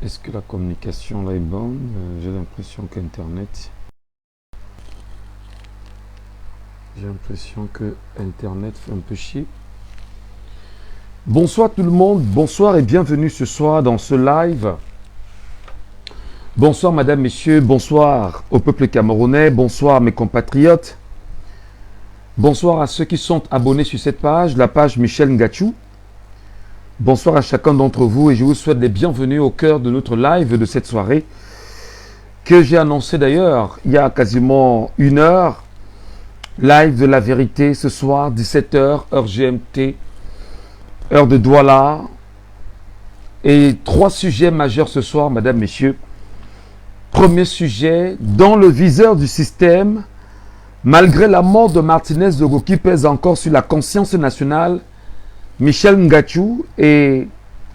Est-ce que la communication là est bonne? J'ai l'impression qu'Internet... J'ai l'impression que Internet fait un peu chier. Bonsoir tout le monde, bonsoir et bienvenue ce soir dans ce live. Bonsoir madame, messieurs, bonsoir au peuple camerounais, bonsoir mes compatriotes. Bonsoir à ceux qui sont abonnés sur cette page, la page Michel Ngachou. Bonsoir à chacun d'entre vous et je vous souhaite les bienvenus au cœur de notre live de cette soirée que j'ai annoncé d'ailleurs il y a quasiment une heure. Live de la vérité ce soir, 17h, heure GMT, heure de Douala. Et 3 sujets majeurs ce soir, mesdames, messieurs. Premier sujet, dans le viseur du système, malgré la mort de Martinez Zogo qui pèse encore sur la conscience nationale, Michel Ngachou et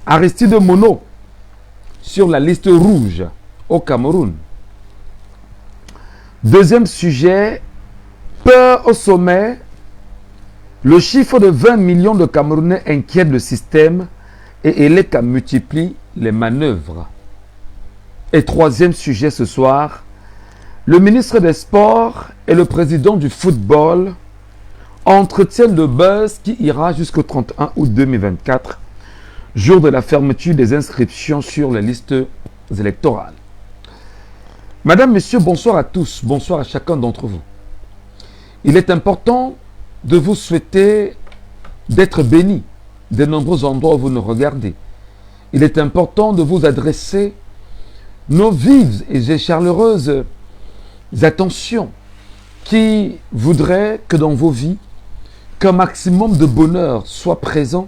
Aristide Mono sur la liste rouge au Cameroun. Deuxième sujet, peur au sommet. Le chiffre de 20 millions de Camerounais inquiète le système et Eleka multiplie les manœuvres. Et troisième sujet ce soir, le ministre des Sports et le président du football entretiennent le buzz qui ira jusqu'au 31 août 2024, jour de la fermeture des inscriptions sur les listes électorales. Madame, Messieurs, bonsoir à tous, bonsoir à chacun d'entre vous. Il est important de vous souhaiter d'être béni des nombreux endroits où vous nous regardez. Il est important de vous adresser nos vives et chaleureuses attentions qui voudraient que dans vos vies, qu'un maximum de bonheur soit présent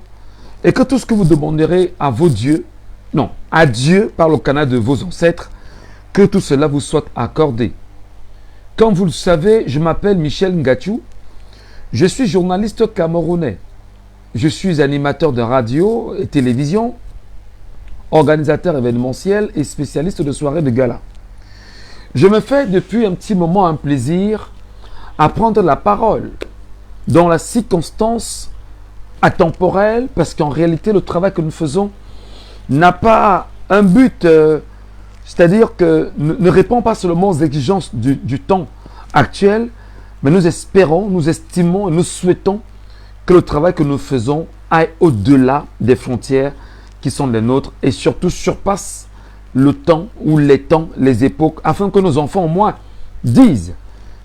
et que tout ce que vous demanderez à vos dieux, non, à Dieu par le canal de vos ancêtres, que tout cela vous soit accordé. Comme vous le savez, je m'appelle Michel Ngachou, je suis journaliste camerounais, je suis animateur de radio et télévision, organisateur événementiel et spécialiste de soirées de gala. Je me fais depuis un petit moment un plaisir à prendre la parole dans la circonstance atemporelle, parce qu'en réalité, le travail que nous faisons n'a pas un but, c'est-à-dire que ne répond pas seulement aux exigences du temps actuel, mais nous espérons, nous estimons et nous souhaitons que le travail que nous faisons aille au-delà des frontières qui sont les nôtres et surtout surpasse le temps ou les temps, les époques, afin que nos enfants au moins disent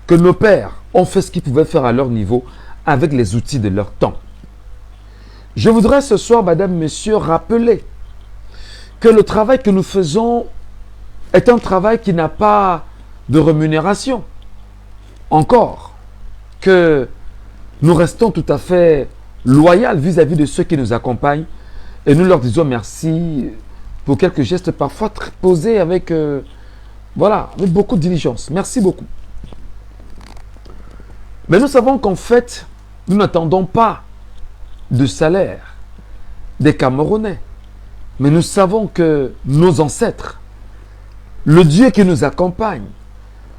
que nos pères ont fait ce qu'ils pouvaient faire à leur niveau avec les outils de leur temps. Je voudrais ce soir, madame, messieurs, rappeler que le travail que nous faisons est un travail qui n'a pas de rémunération. Encore que nous restons tout à fait loyaux vis-à-vis de ceux qui nous accompagnent et nous leur disons merci pour quelques gestes parfois posés avec, avec beaucoup de diligence. Merci beaucoup. Mais nous savons qu'en fait, nous n'attendons pas de salaire des Camerounais. Mais nous savons que nos ancêtres, le Dieu qui nous accompagne,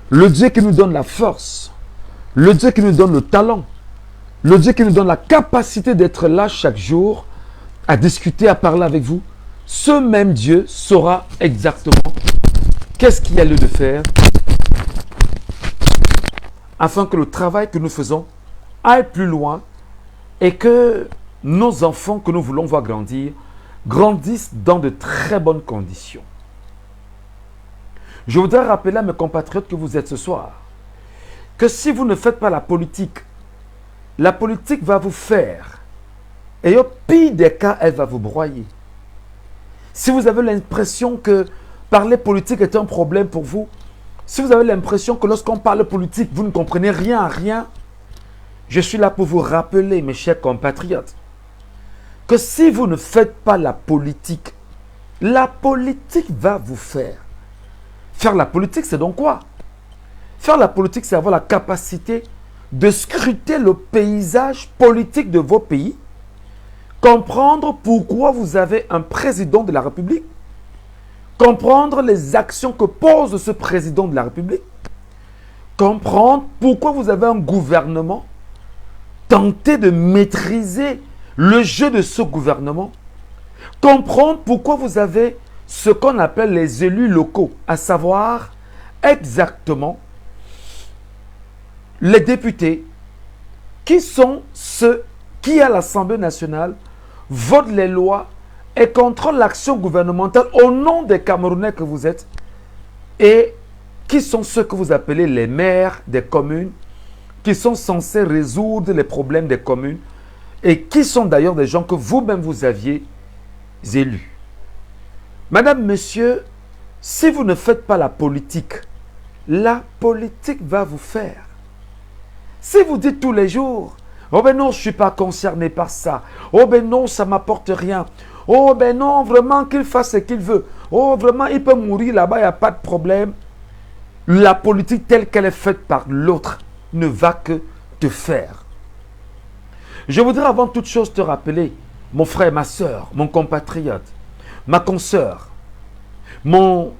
le Dieu qui nous donne la force, le Dieu qui nous donne le talent, le Dieu qui nous donne la capacité d'être là chaque jour, à discuter, à parler avec vous, ce même Dieu saura exactement qu'est-ce qu'il y a lieu de faire afin que le travail que nous faisons aille plus loin et que nos enfants que nous voulons voir grandir grandissent dans de très bonnes conditions. Je voudrais rappeler à mes compatriotes que vous êtes ce soir que si vous ne faites pas la politique va vous faire et au pire des cas, elle va vous broyer. Si vous avez l'impression que parler politique est un problème pour vous, si vous avez l'impression que lorsqu'on parle politique, vous ne comprenez rien à rien, je suis là pour vous rappeler, mes chers compatriotes, que si vous ne faites pas la politique va vous faire. Faire la politique, c'est donc quoi? Faire la politique, c'est avoir la capacité de scruter le paysage politique de vos pays, comprendre pourquoi vous avez un président de la République, comprendre les actions que pose ce président de la République, comprendre pourquoi vous avez un gouvernement, tenter de maîtriser le jeu de ce gouvernement, comprendre pourquoi vous avez ce qu'on appelle les élus locaux, à savoir exactement les députés qui sont ceux qui, à l'Assemblée nationale, votent les lois et contrôlent l'action gouvernementale au nom des Camerounais que vous êtes, et qui sont ceux que vous appelez les maires des communes, qui sont censés résoudre les problèmes des communes, et qui sont d'ailleurs des gens que vous-même vous aviez élus. Madame, monsieur, si vous ne faites pas la politique va vous faire. Si vous dites tous les jours, oh ben non, je ne suis pas concerné par ça. Oh ben non, ça ne m'apporte rien. Oh ben non, vraiment qu'il fasse ce qu'il veut. Oh vraiment, il peut mourir là-bas, il n'y a pas de problème. La politique telle qu'elle est faite par l'autre ne va que te faire. Je voudrais avant toute chose te rappeler, mon frère, ma soeur, mon compatriote, ma consoeur, mon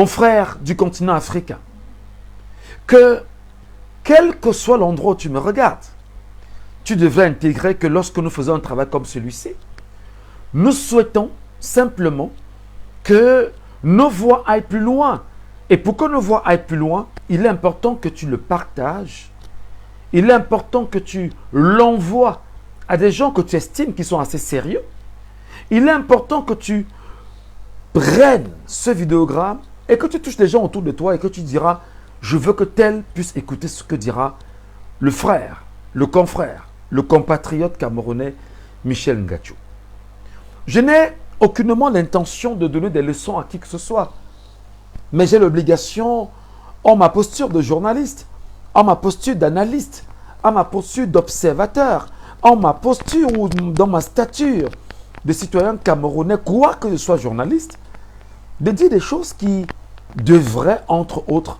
frère du continent africain, que quel que soit l'endroit où tu me regardes, tu devrais intégrer que lorsque nous faisons un travail comme celui-ci, nous souhaitons simplement que nos voix aillent plus loin. Et pour que nos voix aillent plus loin, il est important que tu le partages. Il est important que tu l'envoies à des gens que tu estimes qui sont assez sérieux. Il est important que tu prennes ce vidéogramme et que tu touches des gens autour de toi et que tu diras, je veux que tel puisse écouter ce que dira le frère, le confrère, le compatriote camerounais Michel Ngacho. Je n'ai aucunement l'intention de donner des leçons à qui que ce soit. Mais j'ai l'obligation, en ma posture de journaliste, en ma posture d'analyste, en ma posture d'observateur, en ma posture ou dans ma stature de citoyen camerounais, quoi que je sois journaliste, de dire des choses qui devraient, entre autres,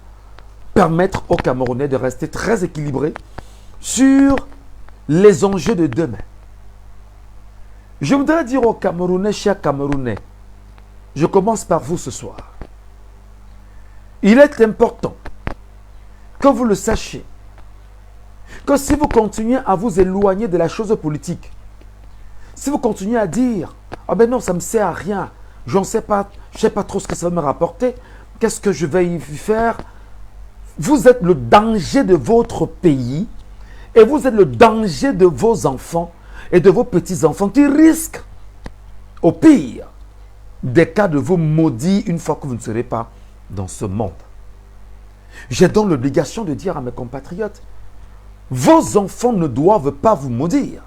permettre aux Camerounais de rester très équilibrés sur les enjeux de demain. Je voudrais dire aux Camerounais, chers Camerounais, je commence par vous ce soir. Il est important que vous le sachiez, que si vous continuez à vous éloigner de la chose politique, si vous continuez à dire « Ah ben non, ça ne me sert à rien, je ne sais pas trop ce que ça va me rapporter, qu'est-ce que je vais y faire ?» Vous êtes le danger de votre pays et vous êtes le danger de vos enfants et de vos petits-enfants qui risquent, au pire, des cas de vous maudire une fois que vous ne serez pas dans ce monde. J'ai donc l'obligation de dire à mes compatriotes, vos enfants ne doivent pas vous maudire.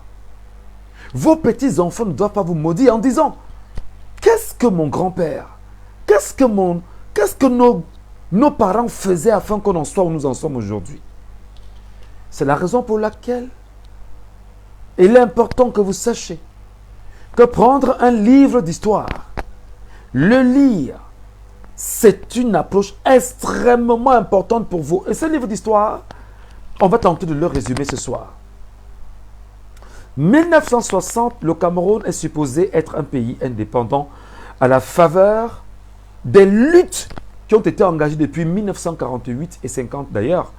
Vos petits-enfants ne doivent pas vous maudire en disant, qu'est-ce que mon grand-père, qu'est-ce que nos parents faisaient afin qu'on en soit où nous en sommes aujourd'hui. C'est la raison pour laquelle il est important que vous sachiez que prendre un livre d'histoire, le lire, c'est une approche extrêmement importante pour vous. Et ce livre d'histoire, on va tenter de le résumer ce soir. 1960, le Cameroun est supposé être un pays indépendant à la faveur des luttes qui ont été engagées depuis 1948 et 50 d'ailleurs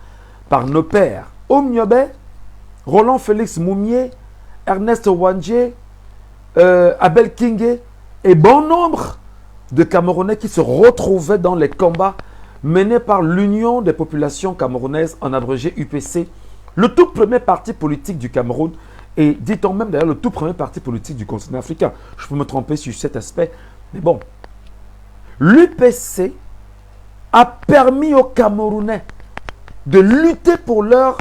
par nos pères Omniobé, Roland Félix Moumié, Ernest Ouandjé, Abel Kingé et bon nombre de Camerounais qui se retrouvaient dans les combats menés par l'Union des populations camerounaises, en abrégé UPC, le tout premier parti politique du Cameroun et dit-on même d'ailleurs le tout premier parti politique du continent africain. Je peux me tromper sur cet aspect, mais bon. L'UPC a permis aux Camerounais de lutter pour leur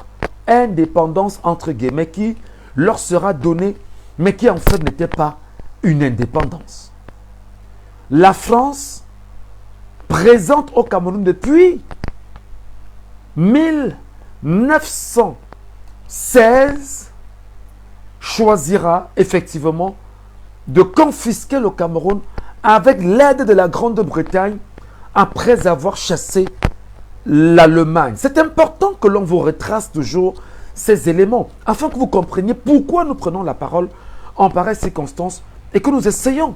indépendance, entre guillemets, qui leur sera donnée, mais qui en fait n'était pas une indépendance. La France, présente au Cameroun depuis 1916, choisira effectivement de confisquer le Cameroun avec l'aide de la Grande-Bretagne après avoir chassé l'Allemagne. C'est important que l'on vous retrace toujours ces éléments afin que vous compreniez pourquoi nous prenons la parole en pareille circonstance et que nous essayons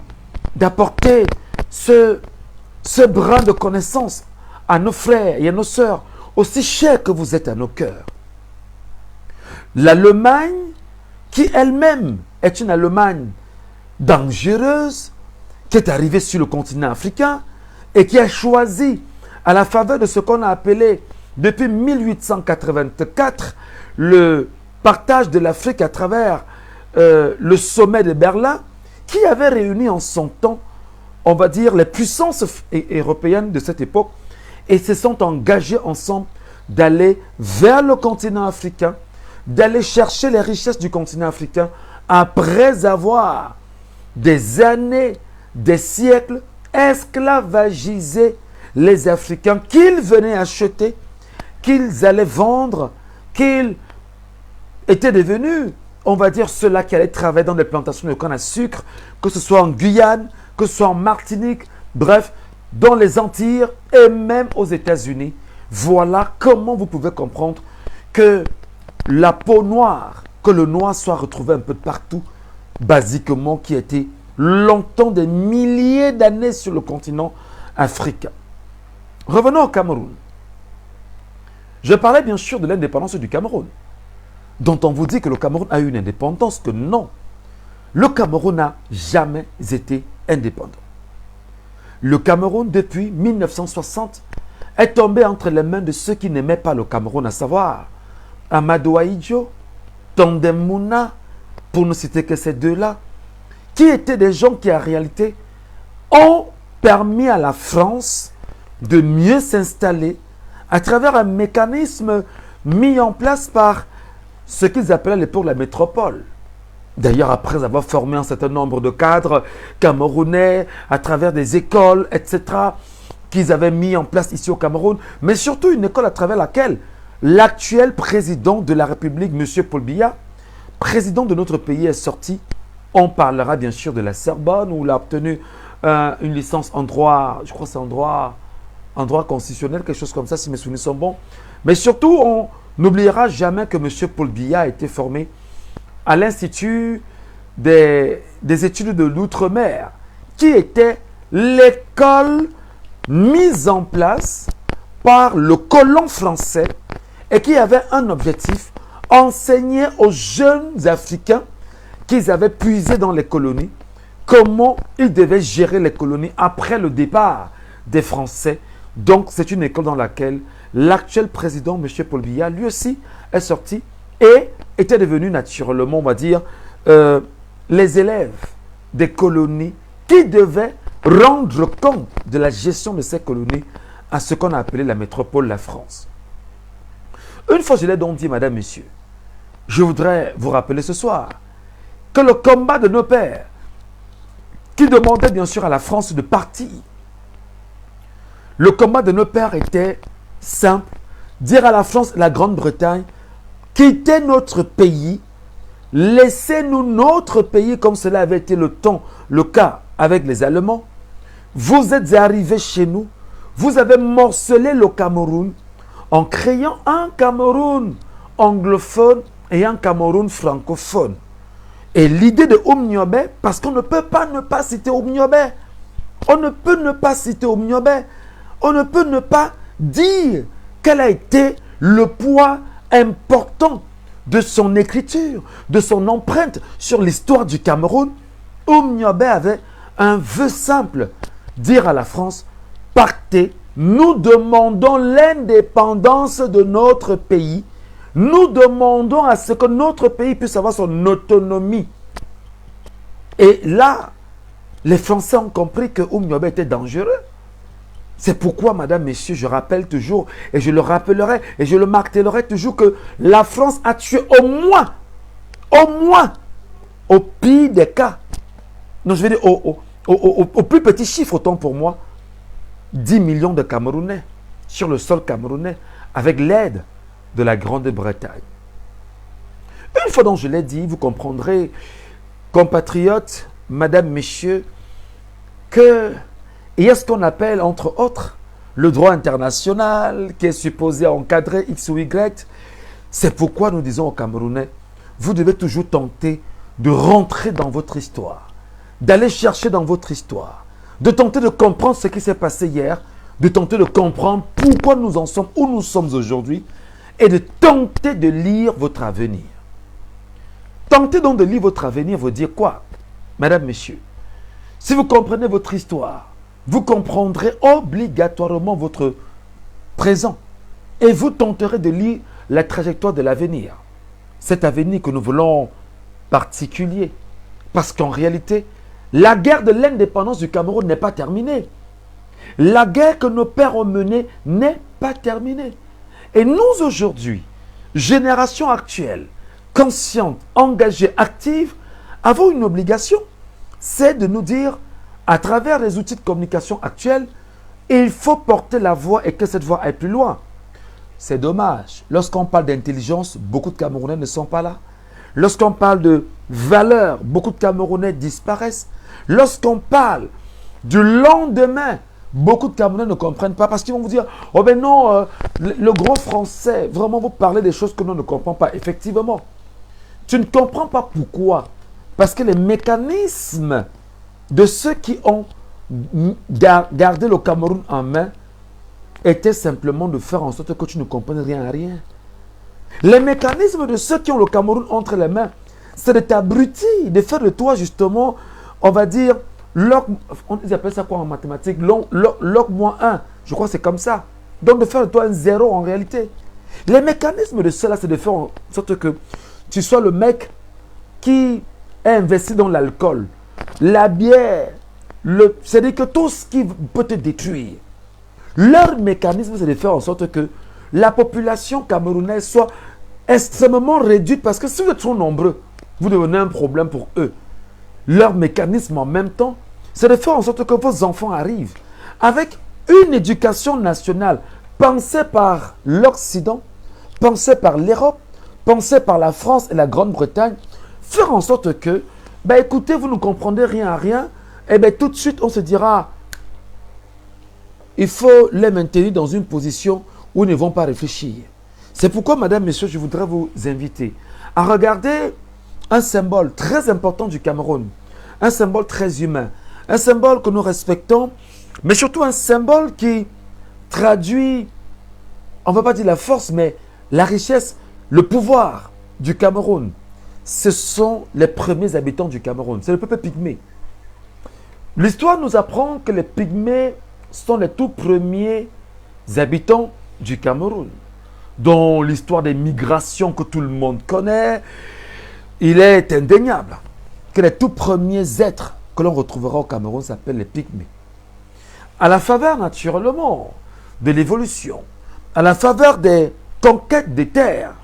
d'apporter ce brin de connaissance à nos frères et à nos sœurs, aussi chers que vous êtes à nos cœurs. L'Allemagne, qui elle-même est une Allemagne dangereuse, qui est arrivé sur le continent africain et qui a choisi, à la faveur de ce qu'on a appelé depuis 1884 le partage de l'Afrique à travers le sommet de Berlin, qui avait réuni en son temps, on va dire, les puissances européennes de cette époque, et se sont engagés ensemble d'aller vers le continent africain, d'aller chercher les richesses du continent africain, après avoir des années, des siècles, esclavagisé les Africains qu'ils venaient acheter, qu'ils allaient vendre, qu'ils étaient devenus, on va dire, ceux-là qui allaient travailler dans des plantations de canne à sucre, que ce soit en Guyane, que ce soit en Martinique, bref, dans les Antilles et même aux États-Unis. Voilà comment vous pouvez comprendre que la peau noire, que le noir soit retrouvé un peu de partout, basiquement, qui a été longtemps, des milliers d'années sur le continent africain. Revenons au Cameroun. Je parlais bien sûr de l'indépendance du Cameroun, dont on vous dit que le Cameroun a eu une indépendance, que non. Le Cameroun n'a jamais été indépendant. Le Cameroun, depuis 1960, est tombé entre les mains de ceux qui n'aimaient pas le Cameroun, à savoir Amadou Ahidjo, Tandem Mouna, pour ne citer que ces deux-là, qui étaient des gens qui, en réalité, ont permis à la France de mieux s'installer à travers un mécanisme mis en place par ce qu'ils appelaient à l'époque la métropole. D'ailleurs, après avoir formé un certain nombre de cadres camerounais à travers des écoles, etc., qu'ils avaient mis en place ici au Cameroun, mais surtout une école à travers laquelle l'actuel président de la République, M. Paul Biya, président de notre pays, est sorti. On parlera bien sûr de la Sorbonne, où il a obtenu une licence en droit, je crois que c'est en droit constitutionnel, quelque chose comme ça, si mes souvenirs sont bons. Mais surtout, on n'oubliera jamais que M. Paul Biya a été formé à l'Institut des études de l'outre-mer, qui était l'école mise en place par le colon français et qui avait un objectif: enseigner aux jeunes Africains qu'ils avaient puisé dans les colonies comment ils devaient gérer les colonies après le départ des Français. Donc, c'est une école dans laquelle l'actuel président, M. Paul Biya, lui aussi est sorti et était devenu naturellement, on va dire, les élèves des colonies qui devaient rendre compte de la gestion de ces colonies à ce qu'on a appelé la métropole, la France. Une fois, je l'ai donc dit, madame, messieurs, je voudrais vous rappeler ce soir que le combat de nos pères, qui demandait bien sûr à la France de partir, le combat de nos pères était simple: dire à la France, la Grande-Bretagne, quittez notre pays, laissez-nous notre pays, comme cela avait été le cas avec les Allemands. Vous êtes arrivés chez nous, vous avez morcelé le Cameroun en créant un Cameroun anglophone et un Cameroun francophone. Et l'idée de Oumniobé, parce qu'on ne peut pas ne pas citer Oumniobé, on ne peut ne pas citer Oumniobé, on ne peut ne pas dire quel a été le poids important de son écriture, de son empreinte sur l'histoire du Cameroun. Oumniobé avait un vœu simple: dire à la France, partez, nous demandons l'indépendance de notre pays, nous demandons à ce que notre pays puisse avoir son autonomie. Et là, les Français ont compris que Oumniobé était dangereux. C'est pourquoi, madame, messieurs, je rappelle toujours, et je le rappellerai, et je le martelerai toujours, que la France a tué au moins, au pire des cas, non, je vais dire au plus petit chiffre, autant pour moi, 10 millions de Camerounais sur le sol camerounais, avec l'aide de la Grande-Bretagne. Une fois donc je l'ai dit, vous comprendrez, compatriotes, madame, messieurs, que il y a ce qu'on appelle, entre autres, le droit international qui est supposé encadrer X ou Y. C'est pourquoi nous disons aux Camerounais, vous devez toujours tenter de rentrer dans votre histoire, d'aller chercher dans votre histoire, de tenter de comprendre ce qui s'est passé hier, de tenter de comprendre pourquoi nous en sommes où nous sommes aujourd'hui et de tenter de lire votre avenir. Tenter donc de lire votre avenir veut dire quoi, madame, messieurs? Si vous comprenez votre histoire, vous comprendrez obligatoirement votre présent. Et vous tenterez de lire la trajectoire de l'avenir. Cet avenir que nous voulons particulier. Parce qu'en réalité, la guerre de l'indépendance du Cameroun n'est pas terminée. La guerre que nos pères ont menée n'est pas terminée. Et nous aujourd'hui, génération actuelle, consciente, engagée, active, avons une obligation. C'est de nous dire, à travers les outils de communication actuels, il faut porter la voix et que cette voix aille plus loin. C'est dommage. Lorsqu'on parle d'intelligence, beaucoup de Camerounais ne sont pas là. Lorsqu'on parle de valeurs, beaucoup de Camerounais disparaissent. Lorsqu'on parle du lendemain, beaucoup de Camerounais ne comprennent pas parce qu'ils vont vous dire « Oh ben non, le gros français, vraiment vous parlez des choses que nous ne comprenons pas. » Effectivement, tu ne comprends pas pourquoi. Parce que les mécanismes de ceux qui ont gardé le Cameroun en main étaient simplement de faire en sorte que tu ne comprennes rien à rien. Les mécanismes de ceux qui ont le Cameroun entre les mains, c'est de t'abrutir, de faire de toi justement, on va dire, on appelle ça quoi en mathématiques, log moins 1, je crois que c'est comme ça. Donc de faire de toi un zéro en réalité. Les mécanismes de cela, c'est de faire en sorte que tu sois le mec qui est investi dans l'alcool, la bière, c'est-à-dire que tout ce qui peut te détruire. Leur mécanisme, c'est de faire en sorte que la population camerounaise soit extrêmement réduite parce que si vous êtes trop nombreux, vous devenez un problème pour eux. Leur mécanisme en même temps, c'est de faire en sorte que vos enfants arrivent avec une éducation nationale pensée par l'Occident, pensée par l'Europe, pensée par la France et la Grande-Bretagne, faire en sorte que, ben écoutez, vous ne comprenez rien à rien, et bien tout de suite on se dira, il faut les maintenir dans une position où ils ne vont pas réfléchir. C'est pourquoi, madame, messieurs, je voudrais vous inviter à regarder un symbole très important du Cameroun, un symbole très humain, un symbole que nous respectons, mais surtout un symbole qui traduit, on ne va pas dire la force, mais la richesse, le pouvoir du Cameroun. Ce sont les premiers habitants du Cameroun, c'est le peuple pygmée. L'histoire nous apprend que les pygmées sont les tout premiers habitants du Cameroun. Dans l'histoire des migrations que tout le monde connaît, il est indéniable que les tout premiers êtres que l'on retrouvera au Cameroun s'appellent les pygmées. À la faveur naturellement de l'évolution, à la faveur des conquêtes des terres,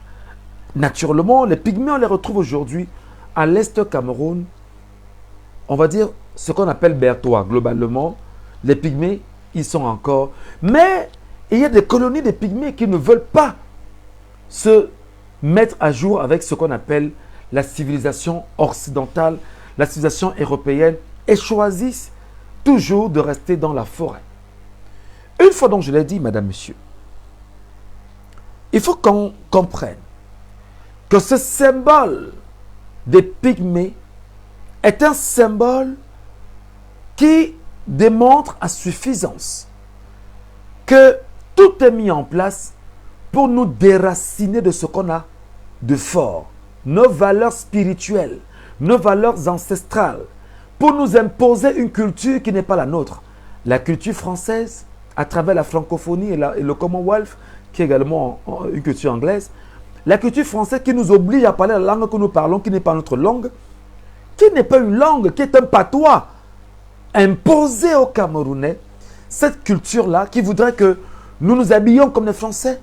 naturellement les pygmées on les retrouve aujourd'hui à l'est Cameroun, on va dire ce qu'on appelle Bertois globalement, les pygmées ils sont encore, mais il y a des colonies de pygmées qui ne veulent pas se mettre à jour avec ce qu'on appelle la civilisation occidentale, la civilisation européenne, et choisissent toujours de rester dans la forêt. Une fois donc je l'ai dit, madame, monsieur, il faut qu'on comprenne que ce symbole des pygmées est un symbole qui démontre à suffisance que tout est mis en place pour nous déraciner de ce qu'on a de fort, nos valeurs spirituelles, nos valeurs ancestrales, pour nous imposer une culture qui n'est pas la nôtre. La culture française, à travers la francophonie et le Commonwealth, qui est également une culture anglaise, la culture française qui nous oblige à parler la langue que nous parlons, qui n'est pas notre langue, qui n'est pas une langue, qui est un patois imposé aux Camerounais, cette culture-là qui voudrait que nous nous habillions comme les Français,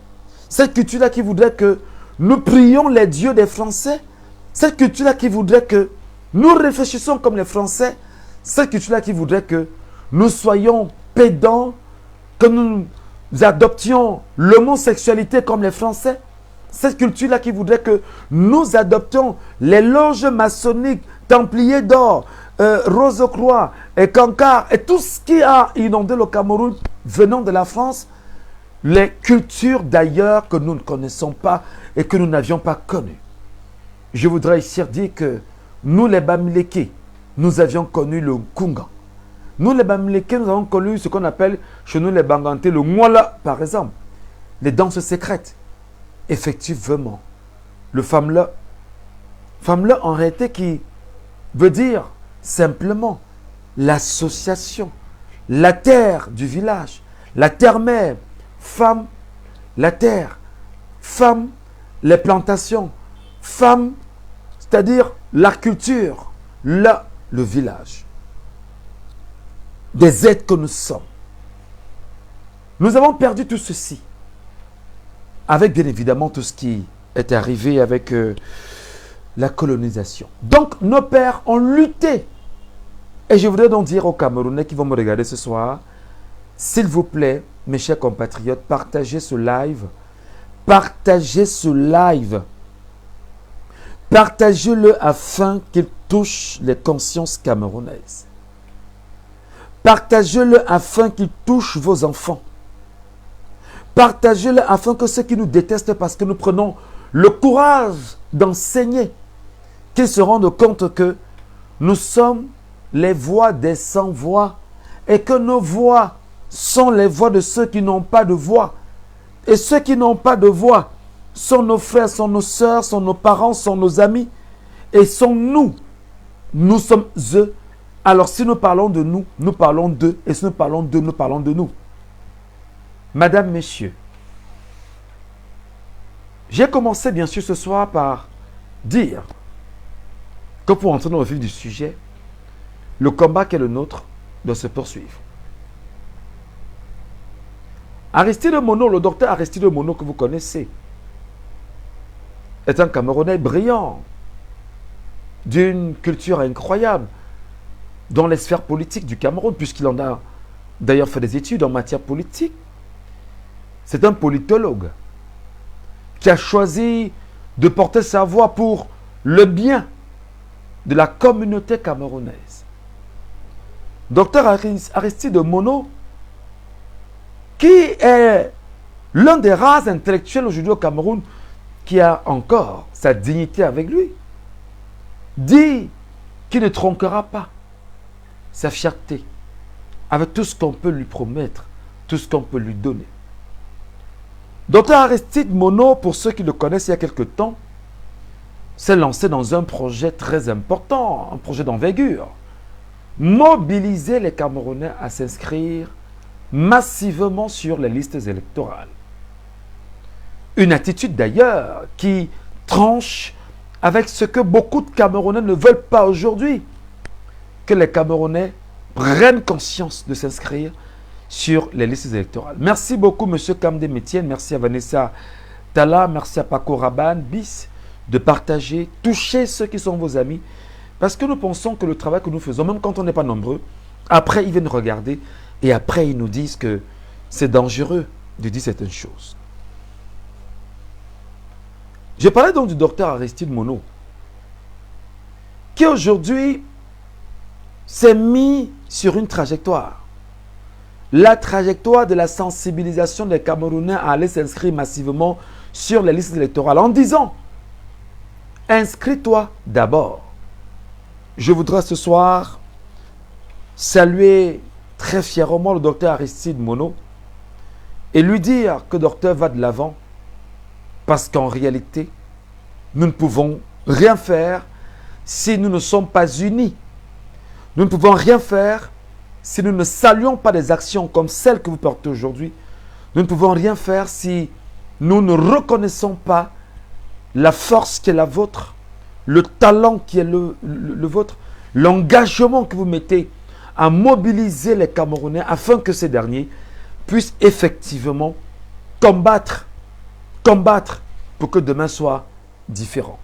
cette culture-là qui voudrait que nous prions les dieux des Français, cette culture-là qui voudrait que nous réfléchissions comme les Français, cette culture-là qui voudrait que nous soyons pédants, que nous adoptions l'homosexualité comme les Français, cette culture-là qui voudrait que nous adoptions les loges maçonniques, Templiers d'or, Rose-Croix et Cancard et tout ce qui a inondé le Cameroun venant de la France, les cultures d'ailleurs que nous ne connaissons pas et que nous n'avions pas connues. Je voudrais ici dire que nous les Bamileke, nous avions connu le Kunga. Nous les Bamileke, nous avons connu ce qu'on appelle chez nous les Banganté, le Mwala par exemple, les danses secrètes. Effectivement, le fameux en réalité qui veut dire simplement l'association, la terre du village, la terre-mère, femme, la terre, femme, les plantations, femme, c'est-à-dire la culture, le village. Des êtres que nous sommes. Nous avons perdu tout ceci. Avec bien évidemment tout ce qui est arrivé avec la colonisation. Donc nos pères ont lutté. Et je voudrais donc dire aux Camerounais qui vont me regarder ce soir, s'il vous plaît, mes chers compatriotes, partagez ce live. Partagez ce live. Partagez-le afin qu'il touche les consciences camerounaises. Partagez-le afin qu'il touche vos enfants. Partagez-le afin que ceux qui nous détestent parce que nous prenons le courage d'enseigner, qu'ils se rendent compte que nous sommes les voix des sans-voix et que nos voix sont les voix de ceux qui n'ont pas de voix. Et ceux qui n'ont pas de voix sont nos frères, sont nos sœurs, sont nos parents, sont nos amis et sont nous. Nous sommes eux. Alors si nous parlons de nous, nous parlons d'eux. Et si nous parlons d'eux, nous parlons de nous. Madame, messieurs, j'ai commencé bien sûr ce soir par dire que pour entrer dans le vif du sujet, le combat qui est le nôtre doit se poursuivre. Aristide Mono, le docteur Aristide Mono que vous connaissez, est un Camerounais brillant, d'une culture incroyable dans les sphères politiques du Cameroun, puisqu'il en a d'ailleurs fait des études en matière politique. C'est un politologue qui a choisi de porter sa voix pour le bien de la communauté camerounaise. Docteur Aristide Mono, qui est l'un des rares intellectuels aujourd'hui au Cameroun qui a encore sa dignité avec lui, dit qu'il ne tronquera pas sa fierté avec tout ce qu'on peut lui promettre, tout ce qu'on peut lui donner. Docteur Aristide Mono, pour ceux qui le connaissent il y a quelque temps, s'est lancé dans un projet très important, un projet d'envergure. Mobiliser les Camerounais à s'inscrire massivement sur les listes électorales. Une attitude d'ailleurs qui tranche avec ce que beaucoup de Camerounais ne veulent pas aujourd'hui. Que les Camerounais prennent conscience de s'inscrire sur les listes électorales. Merci beaucoup, M. Kamde Métienne. Merci à Vanessa Tala. Merci à Paco Rabanne, Bis, de partager, toucher ceux qui sont vos amis. Parce que nous pensons que le travail que nous faisons, même quand on n'est pas nombreux, après ils viennent regarder et après ils nous disent que c'est dangereux de dire certaines choses. Je parlais donc du docteur Aristide Mono, qui aujourd'hui s'est mis sur une trajectoire. La trajectoire de la sensibilisation des Camerounais à aller s'inscrire massivement sur les listes électorales en disant « Inscris-toi d'abord ». Je voudrais ce soir saluer très fièrement le docteur Aristide Mono et lui dire que le docteur va de l'avant parce qu'en réalité, nous ne pouvons rien faire si nous ne sommes pas unis. Nous ne pouvons rien faire si nous ne saluons pas des actions comme celles que vous portez aujourd'hui. Nous ne pouvons rien faire si nous ne reconnaissons pas la force qui est la vôtre, le talent qui est le vôtre, l'engagement que vous mettez à mobiliser les Camerounais afin que ces derniers puissent effectivement combattre pour que demain soit différent.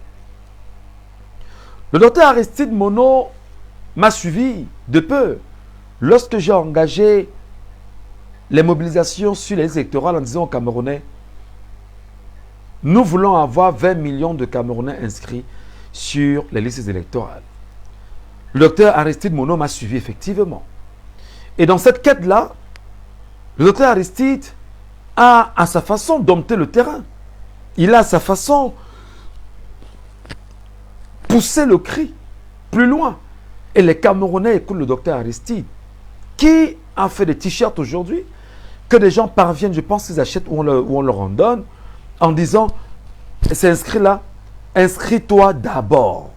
Le docteur Aristide Mono m'a suivi de peu lorsque j'ai engagé les mobilisations sur les listes électorales en disant aux Camerounais, nous voulons avoir 20 millions de Camerounais inscrits sur les listes électorales. Le docteur Aristide Mono m'a suivi effectivement. Et dans cette quête-là, le docteur Aristide a à sa façon dompté le terrain. Il a à sa façon poussé le cri plus loin. Et les Camerounais écoutent le docteur Aristide, qui a fait des t-shirts aujourd'hui, que des gens parviennent, je pense qu'ils achètent ou on leur en donne, en disant, c'est inscrit là, inscris-toi d'abord.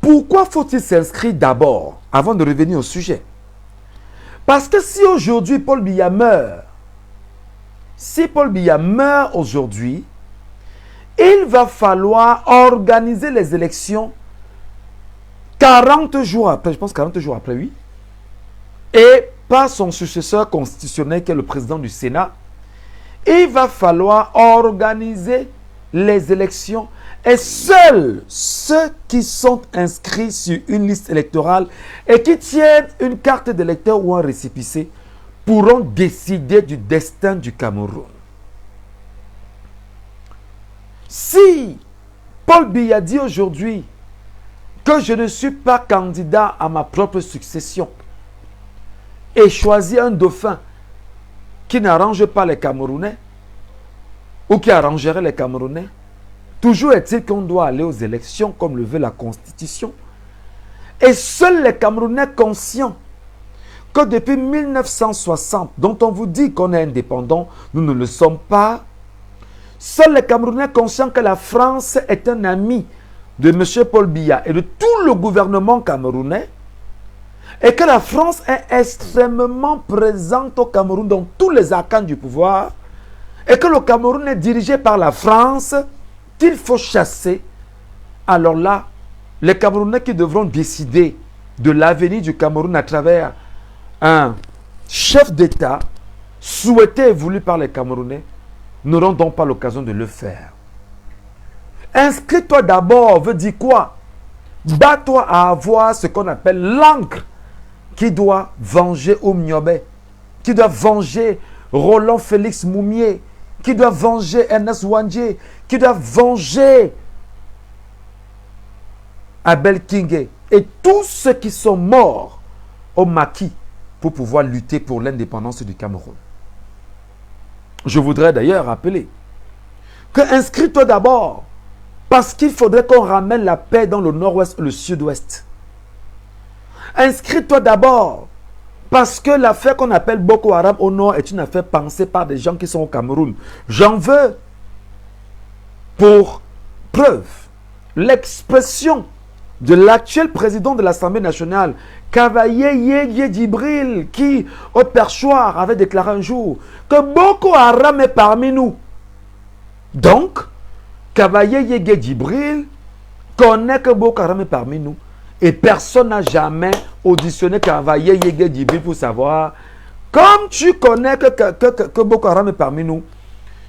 Pourquoi faut-il s'inscrire d'abord, avant de revenir au sujet? Parce que si aujourd'hui Paul Biya meurt, si Paul Biya meurt aujourd'hui, il va falloir organiser les élections 40 jours après, je pense 40 jours après, oui, et par son successeur constitutionnel qui est le président du Sénat, il va falloir organiser les élections et seuls ceux qui sont inscrits sur une liste électorale et qui tiennent une carte d'électeur ou un récépissé pourront décider du destin du Cameroun. Si Paul Biya dit aujourd'hui que je ne suis pas candidat à ma propre succession et choisit un dauphin qui n'arrange pas les Camerounais ou qui arrangerait les Camerounais, toujours est-il qu'on doit aller aux élections comme le veut la Constitution. Et seuls les Camerounais conscients que depuis 1960, dont on vous dit qu'on est indépendant, nous ne le sommes pas. Seuls les Camerounais conscients que la France est un ami de M. Paul Biya et de tout le gouvernement camerounais, et que la France est extrêmement présente au Cameroun dans tous les arcanes du pouvoir, et que le Cameroun est dirigé par la France, qu'il faut chasser, alors là, les Camerounais qui devront décider de l'avenir du Cameroun à travers un chef d'État souhaité et voulu par les Camerounais, n'auront donc pas l'occasion de le faire. Inscris-toi d'abord veut dire quoi? Bats-toi à avoir ce qu'on appelle l'encre qui doit venger Oumniobé, qui doit venger Roland Félix Moumier, qui doit venger Ernest Ouandjé, qui doit venger Abel Kingé et tous ceux qui sont morts au maquis pour pouvoir lutter pour l'indépendance du Cameroun. Je voudrais d'ailleurs rappeler que inscris-toi d'abord parce qu'il faudrait qu'on ramène la paix dans le nord-ouest et le sud-ouest. Inscris-toi d'abord parce que l'affaire qu'on appelle Boko Haram au nord est une affaire pensée par des gens qui sont au Cameroun. J'en veux pour preuve l'expression de l'actuel président de l'Assemblée nationale, Cavaillé Yégué Djibril, qui au perchoir avait déclaré un jour que Boko Haram est parmi nous. Donc, Cavaillé Yégué Djibril connaît que Boko Haram est parmi nous. Et personne n'a jamais auditionné Cavaillé Yégué Djibril pour savoir, comme tu connais que Boko Haram est parmi nous,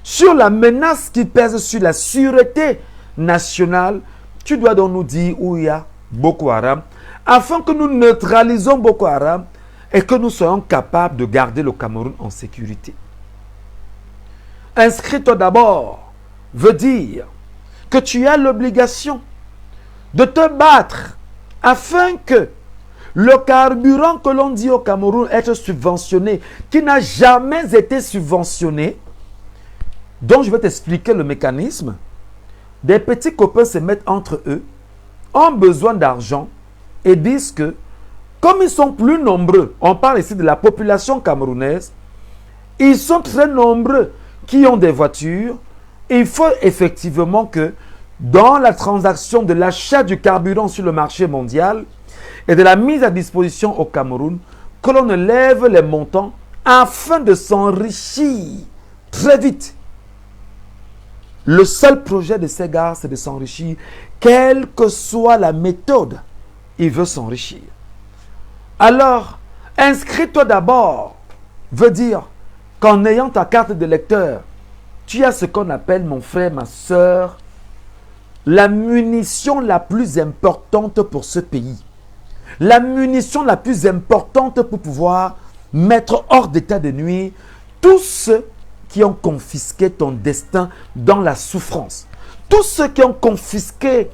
sur la menace qui pèse sur la sûreté nationale, tu dois donc nous dire où il y a Boko Haram, afin que nous neutralisons Boko Haram et que nous soyons capables de garder le Cameroun en sécurité. Inscris-toi d'abord veut dire que tu as l'obligation de te battre afin que le carburant que l'on dit au Cameroun être subventionné, qui n'a jamais été subventionné, donc je vais t'expliquer le mécanisme. Des petits copains se mettent entre eux, ont besoin d'argent et disent que, comme ils sont plus nombreux, on parle ici de la population camerounaise, ils sont très nombreux qui ont des voitures, il faut effectivement que dans la transaction de l'achat du carburant sur le marché mondial et de la mise à disposition au Cameroun, que l'on lève les montants afin de s'enrichir très vite. Le seul projet de ces gars, c'est de s'enrichir, quelle que soit la méthode, il veut s'enrichir. Alors, inscris-toi d'abord, veut dire qu'en ayant ta carte d'électeur, tu as ce qu'on appelle, mon frère, ma soeur, la munition la plus importante pour ce pays. La munition la plus importante pour pouvoir mettre hors d'état de nuire tous ceux qui ont confisqué ton destin dans la souffrance. Tous ceux qui ont confisqué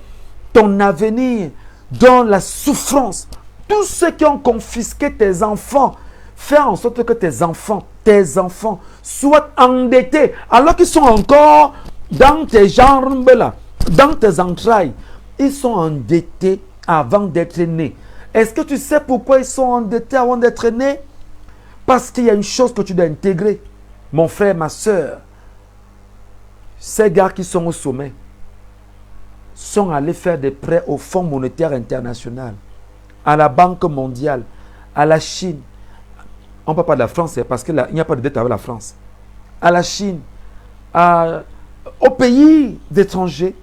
ton avenir dans la souffrance. Tous ceux qui ont confisqué tes enfants. Faire en sorte que tes enfants soient endettés alors qu'ils sont encore dans tes jambes là, dans tes entrailles. Ils sont endettés avant d'être nés. Est-ce que tu sais pourquoi ils sont endettés avant d'être nés? Parce qu'il y a une chose que tu dois intégrer. Mon frère, ma soeur, ces gars qui sont au sommet, sont allés faire des prêts au Fonds monétaire international, à la Banque mondiale, à la Chine. On ne parle pas de la France, parce qu'il n'y a pas de dette avec la France. À la Chine, aux pays étrangers,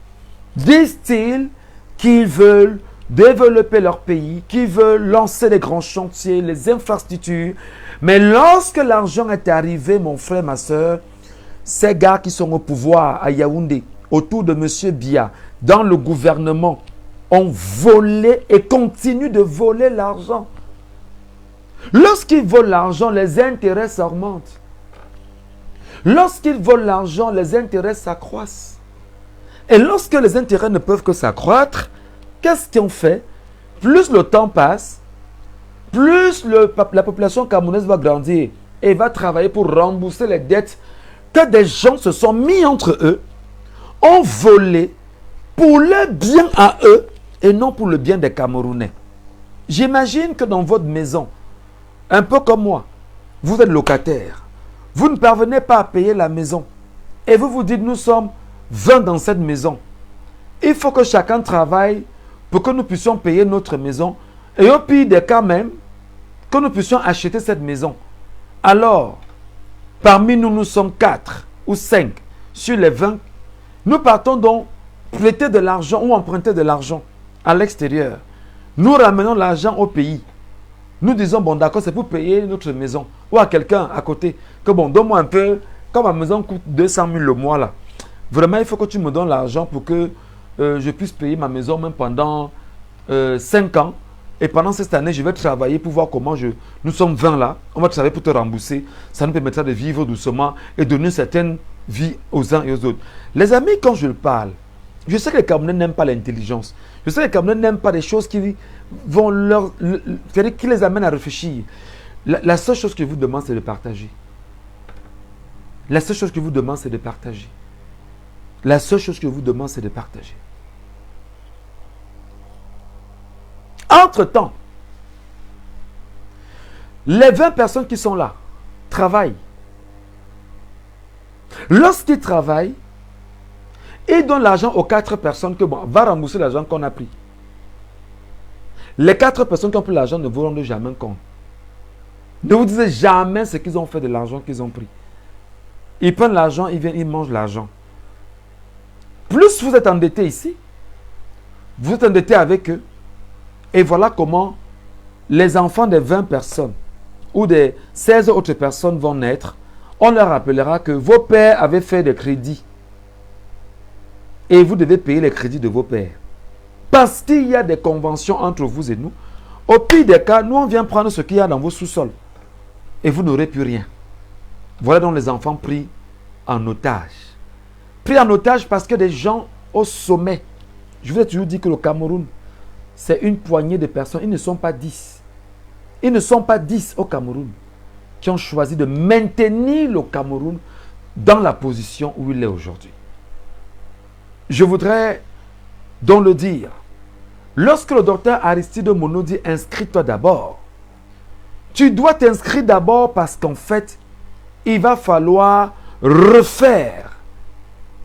disent-ils qu'ils veulent développer leur pays, qu'ils veulent lancer les grands chantiers, les infrastructures. Mais lorsque l'argent est arrivé, mon frère, ma soeur, ces gars qui sont au pouvoir à Yaoundé, autour de M. Biya, dans le gouvernement, ont volé et continuent de voler l'argent. Lorsqu'ils volent l'argent, les intérêts s'augmentent. Lorsqu'ils volent l'argent, les intérêts s'accroissent. Et lorsque les intérêts ne peuvent que s'accroître, qu'est-ce qu'on fait? Plus le temps passe, plus la population camerounaise va grandir et va travailler pour rembourser les dettes que des gens se sont mis entre eux, ont volé pour le bien à eux et non pour le bien des Camerounais. J'imagine que dans votre maison, un peu comme moi, vous êtes locataire. Vous ne parvenez pas à payer la maison. Et vous vous dites, nous sommes 20 dans cette maison. Il faut que chacun travaille pour que nous puissions payer notre maison. Et au pire des cas même, que nous puissions acheter cette maison. Alors, parmi nous, nous sommes 4 ou 5 sur les 20. Nous partons donc prêter de l'argent ou emprunter de l'argent à l'extérieur. Nous ramenons l'argent au pays. Nous disons, bon d'accord, c'est pour payer notre maison. Ou à quelqu'un à côté, que bon, donne-moi un peu, comme ma maison coûte 200 000 le mois là. Vraiment, il faut que tu me donnes l'argent pour que je puisse payer ma maison même pendant 5 ans. Et pendant cette année, je vais travailler pour voir comment nous sommes 20 là. On va travailler pour te rembourser. Ça nous permettra de vivre doucement et donner une certaine vie aux uns et aux autres. Les amis, quand je parle, je sais que les Camerounais n'aiment pas l'intelligence. Je sais que les Camerounais n'aiment pas des choses qui vont c'est-à-dire qui les amènent à réfléchir. La seule chose que je vous demande, c'est de partager. La seule chose que je vous demande, c'est de partager. La seule chose que je vous demande, c'est de partager. Entre-temps, les 20 personnes qui sont là travaillent. Lorsqu'ils travaillent, ils donnent l'argent aux 4 personnes que bon, va rembourser l'argent qu'on a pris. Les 4 personnes qui ont pris l'argent ne vous rendent jamais compte. Ne vous dites jamais ce qu'ils ont fait de l'argent qu'ils ont pris. Ils prennent l'argent, ils viennent, ils mangent l'argent. Plus vous êtes endetté ici, vous êtes endetté avec eux. Et voilà comment les enfants des 20 personnes ou des 16 autres personnes vont naître. On leur rappellera que vos pères avaient fait des crédits. Et vous devez payer les crédits de vos pères. Parce qu'il y a des conventions entre vous et nous. Au pire des cas, nous on vient prendre ce qu'il y a dans vos sous-sols. Et vous n'aurez plus rien. Voilà donc les enfants pris en otage. Pris en otage parce que des gens au sommet. Je vous ai toujours dit que le Cameroun, c'est une poignée de personnes. Ils ne sont pas 10. Ils ne sont pas 10 au Cameroun qui ont choisi de maintenir le Cameroun dans la position où il est aujourd'hui. Je voudrais donc le dire. Lorsque le docteur Aristide Mono dit inscris-toi d'abord, tu dois t'inscrire d'abord parce qu'en fait, il va falloir refaire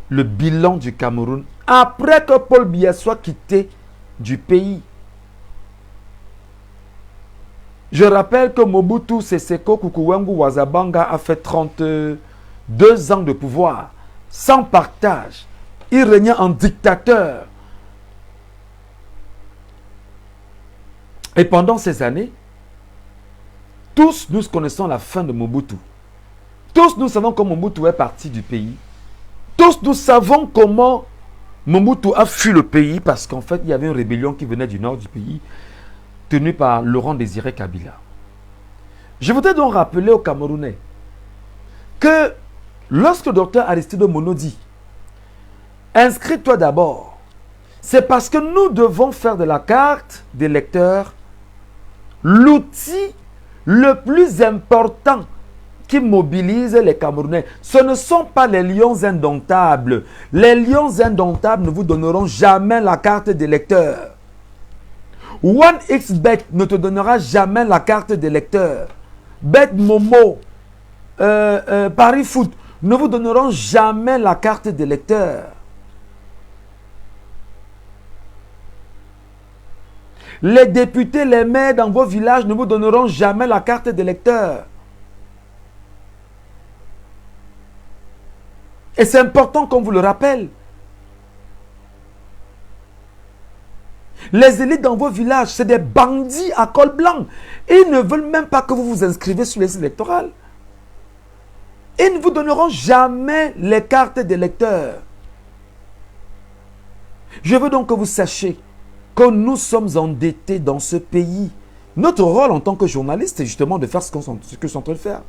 le bilan du Cameroun après que Paul Biya soit quitté du pays. Je rappelle que Mobutu Seseko Kukuwengu Wazabanga a fait 32 ans de pouvoir, sans partage. Il régnait en dictateur. Et pendant ces années, tous nous connaissons la fin de Mobutu. Tous nous savons comment Mobutu est parti du pays. Tous nous savons comment Mobutu a fui le pays parce qu'en fait, il y avait une rébellion qui venait du nord du pays, tenue par Laurent Désiré Kabila. Je voudrais donc rappeler aux Camerounais que lorsque le docteur Aristide Mono dit « Inscris-toi d'abord », c'est parce que nous devons faire de la carte d'électeur l'outil le plus important qui mobilise les Camerounais. Ce ne sont pas les lions indomptables. Les lions indomptables ne vous donneront jamais la carte d'électeur. OneXBet ne te donnera jamais la carte d'électeur. BetMomo, Paris Foot ne vous donneront jamais la carte d'électeur. Les députés, les maires dans vos villages ne vous donneront jamais la carte d'électeur. Et c'est important qu'on vous le rappelle. Les élites dans vos villages, c'est des bandits à col blanc. Ils ne veulent même pas que vous vous inscrivez sur les listes électorales. Ils ne vous donneront jamais les cartes d'électeurs. Je veux donc que vous sachiez que nous sommes endettés dans ce pays. Notre rôle en tant que journaliste, c'est justement de faire ce que je suis en train de faire.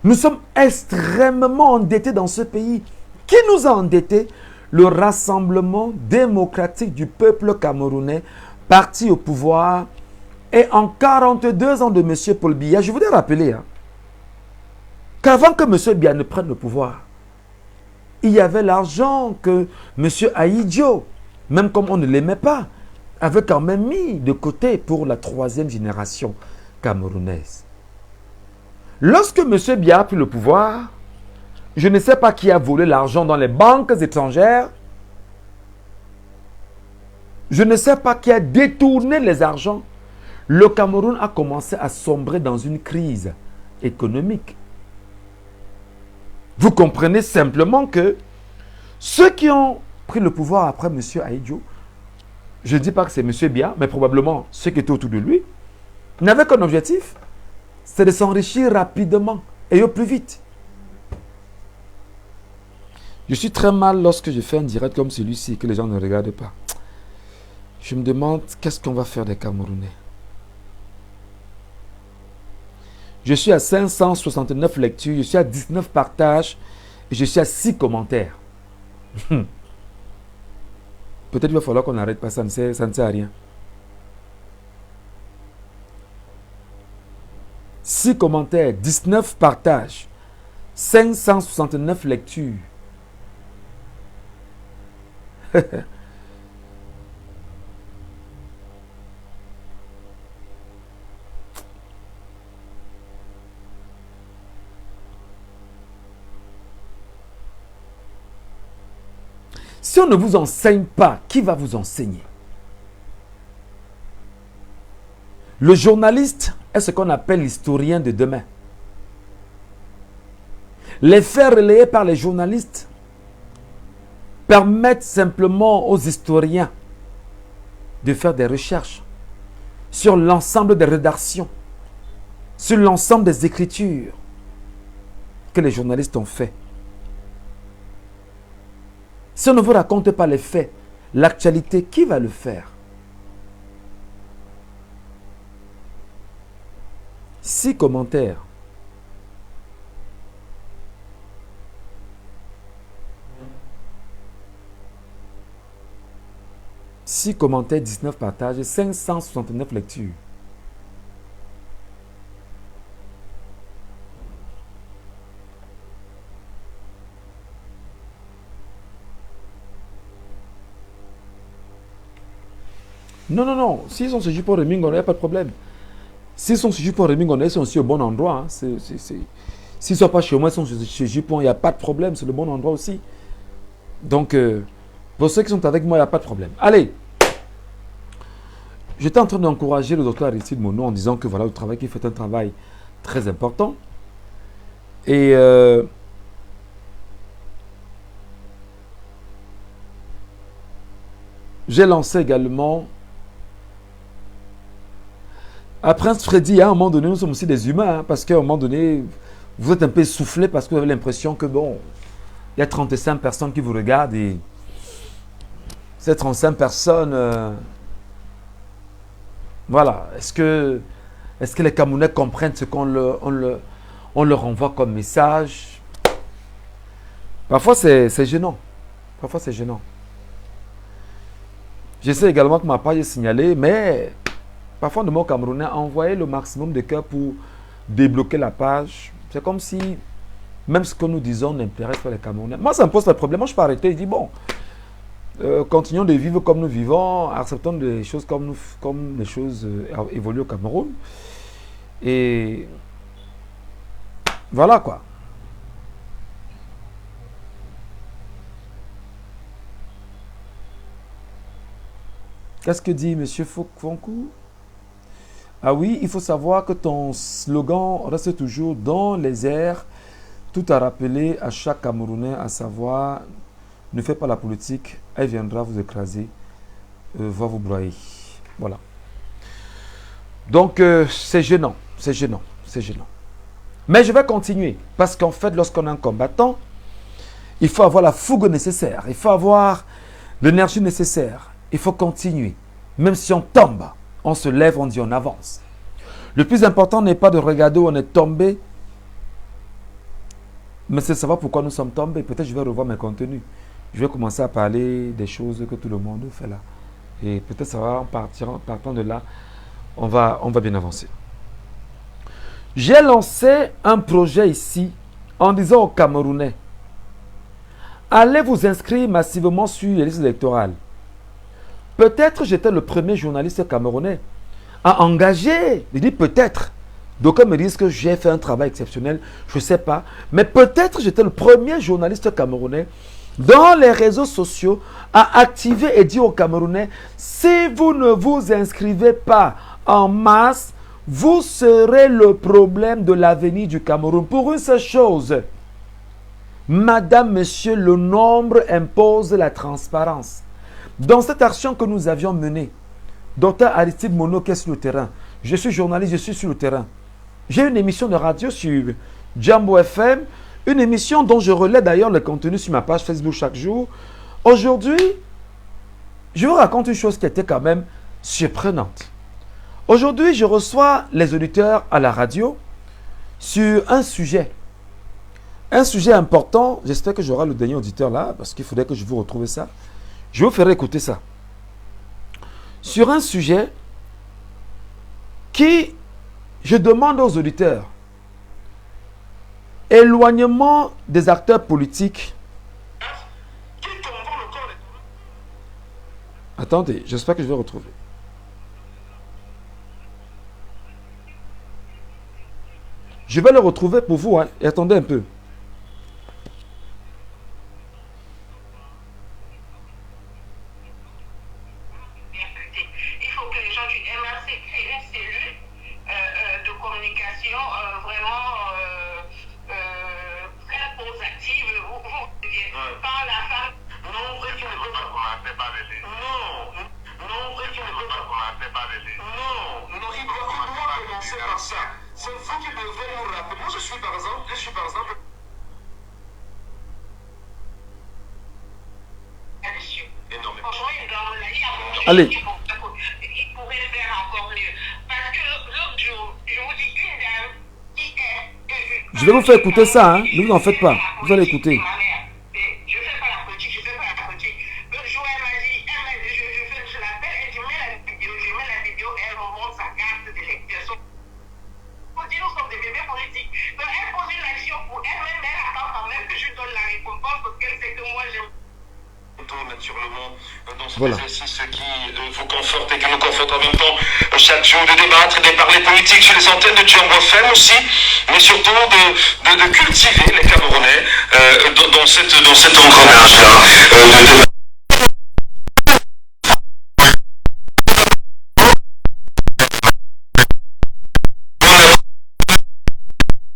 Nous sommes extrêmement endettés dans ce pays. Qui nous a endettés? Le Rassemblement démocratique du peuple camerounais, parti au pouvoir, et en 42 ans de M. Paul Biya, je voudrais rappeler qu'avant que M. Biya ne prenne le pouvoir, il y avait l'argent que M. Ahidjo, même comme on ne l'aimait pas, avait quand même mis de côté pour la troisième génération camerounaise. Lorsque M. Biya a pris le pouvoir, je ne sais pas qui a volé l'argent dans les banques étrangères. Je ne sais pas qui a détourné les argents. Le Cameroun a commencé à sombrer dans une crise économique. Vous comprenez simplement que ceux qui ont pris le pouvoir après M. Ahidjo, je ne dis pas que c'est M. Biya, mais probablement ceux qui étaient autour de lui, n'avaient qu'un objectif, c'est de s'enrichir rapidement et au plus vite. Je suis très mal lorsque je fais un direct comme celui-ci et que les gens ne regardent pas. Je me demande qu'est-ce qu'on va faire des Camerounais. Je suis à 569 lectures, je suis à 19 partages et je suis à 6 commentaires. Peut-être qu'il va falloir qu'on n'arrête pas, ça ne sert à rien. 6 commentaires, 19 partages, 569 lectures. Si on ne vous enseigne pas, qui va vous enseigner? Le journaliste est ce qu'on appelle l'historien de demain. Les faits relayés par les journalistes permettent simplement aux historiens de faire des recherches sur l'ensemble des rédactions, sur l'ensemble des écritures que les journalistes ont fait. Si on ne vous raconte pas les faits, l'actualité, qui va le faire? 6 commentaires. Six commentaires, 19 partages et 569 lectures. Non, non, non. S'ils sont sur pour Remingone, il n'y a pas de problème. S'ils sont sur pour Remingone, ils sont aussi au bon endroit. Hein. S'ils ne sont pas chez moi, ils sont chez Jupon, il n'y a pas de problème. C'est le bon endroit aussi. Donc, pour ceux qui sont avec moi, il n'y a pas de problème. Allez. J'étais en train d'encourager le docteur Aristide Monod en disant que voilà, le travail qu'il fait est un travail très important. Et j'ai lancé également à Prince Freddy. À un moment donné, nous sommes aussi des humains, hein, parce qu'à un moment donné, vous êtes un peu essoufflé parce que vous avez l'impression que bon, il y a 35 personnes qui vous regardent et ces 35 personnes, voilà, est-ce que les Camerounais comprennent ce qu'on leur envoie comme message? Parfois, c'est gênant. Parfois, c'est gênant. J'essaie également que ma page est signalée, mais parfois, le mot Camerounais a envoyé le maximum de cœur pour débloquer la page. C'est comme si, même ce que nous disons n'intéresse pas les Camerounais. Moi, ça me pose pas de problème. Moi, je peux arrêter. Je dis, bon, continuons de vivre comme nous vivons, acceptons des choses comme les choses évoluent au Cameroun. Et voilà quoi. Qu'est-ce que dit M. Fonkou? Ah oui, il faut savoir que ton slogan reste toujours dans les airs, tout à rappeler à chaque Camerounais, à savoir, ne faites pas la politique, elle viendra vous écraser, va vous broyer. Voilà. Donc, c'est gênant, c'est gênant, c'est gênant. Mais je vais continuer, parce qu'en fait, lorsqu'on est un combattant, il faut avoir la fougue nécessaire, il faut avoir l'énergie nécessaire, il faut continuer. Même si on tombe, on se lève, on dit on avance. Le plus important n'est pas de regarder où on est tombé, mais c'est de savoir pourquoi nous sommes tombés. Peut-être je vais revoir mes contenus. Je vais commencer à parler des choses que tout le monde fait là. Et peut-être ça va en partant de là, on va bien avancer. J'ai lancé un projet ici en disant aux Camerounais, allez vous inscrire massivement sur les listes électorales. Peut-être j'étais le premier journaliste camerounais à engager. Je dis peut-être. D'aucuns me disent que j'ai fait un travail exceptionnel. Je ne sais pas. Mais peut-être j'étais le premier journaliste camerounais dans les réseaux sociaux à activer et dire aux Camerounais, si vous ne vous inscrivez pas en masse, vous serez le problème de l'avenir du Cameroun. Pour une seule chose, Madame, Monsieur, le nombre impose la transparence. Dans cette action que nous avions menée, Dr Aristide Mono qui est sur le terrain, je suis journaliste, je suis sur le terrain. J'ai une émission de radio sur Jambo FM, une émission dont je relais d'ailleurs le contenu sur ma page Facebook chaque jour. Aujourd'hui, je vous raconte une chose qui était quand même surprenante. Aujourd'hui, je reçois les auditeurs à la radio sur un sujet. Un sujet important, j'espère que j'aurai le dernier auditeur là, parce qu'il faudrait que je vous retrouve ça. Je vous ferai écouter ça. Sur un sujet qui, je demande aux auditeurs, éloignement des acteurs politiques. Attendez, j'espère que je vais retrouver. Je vais le retrouver pour vous, hein, et attendez un peu. Allez. Il pourrait faire encore mieux. Parce que l'autre jour, je vous dis, une dame qui est... Je vais vous faire écouter ça, hein. Ne vous en faites pas. Vous allez écouter. Je ne fais pas la politique, je ne fais pas la politique. L'autre jour, elle m'a dit, je l'appelle, elle dit, je mets la vidéo, elle me montre sa carte d'électeur. Nous sommes des bébés politiques. Donc, elle pose une action pour elle-même, elle attend quand même que je donne la récompense parce qu'elle sait que moi, j'aime. Naturellement, dans ce exercice qui vous conforte et qui nous conforte en même temps chaque jour de débattre et de parler politique sur les antennes de Jambo FM aussi, mais surtout de cultiver les Camerounais dans cet engrenage-là.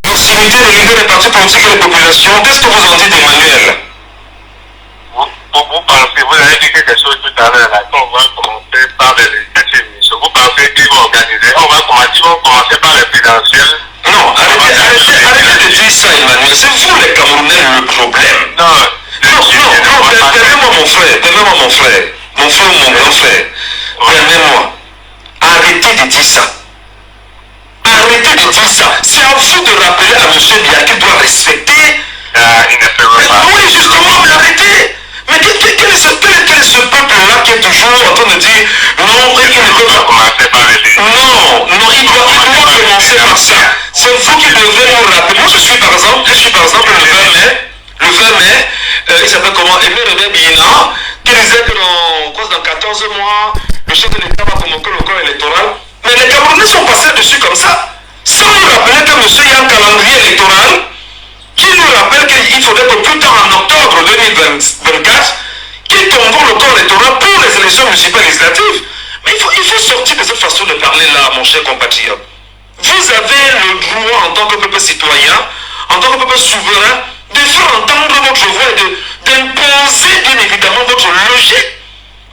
Proximité des leaders des partis politiques et des populations, qu'est-ce que vous en dites, Emmanuel? Vous pensez, vous avez dit quelque chose tout à l'heure, là, qu'on va commencer par les législatives. Vous pensez qu'ils vont organiser, on va commencer par les présidentielles. Non, arrêtez de dire ça, Emmanuel. C'est vous les Camerounais le problème. Non, permets-moi mon frère, mon frère ou mon grand frère. Permets-moi. Arrêtez de dire ça. Arrêtez de dire ça. C'est à vous de rappeler à M. Biya qu'il doit respecter. Il ne peut pas. Oui, justement, mais arrêtez. Mais quel est ce peuple-là qui est toujours en train de dire non, il ne peut pas commencer par les non, il doit commencer par ça. C'est vous qui devez nous rappeler. Moi, je suis par exemple le 20 mai, il s'appelle comment, Aimé René Bina, qui disait que dans 14 mois, le chef de l'État va convoquer le corps électoral. Mais les Camerounais sont passés dessus comme ça, sans nous rappeler que monsieur, il y a un calendrier électoral qui nous rappelle qu'il faudrait que plus tard en octobre 2024, qu'il convoque le corps électoral pour les élections municipales législatives. mon cher compatriote. Vous avez le droit en tant que peuple citoyen, en tant que peuple souverain, de faire entendre votre voix et d'imposer bien évidemment votre logique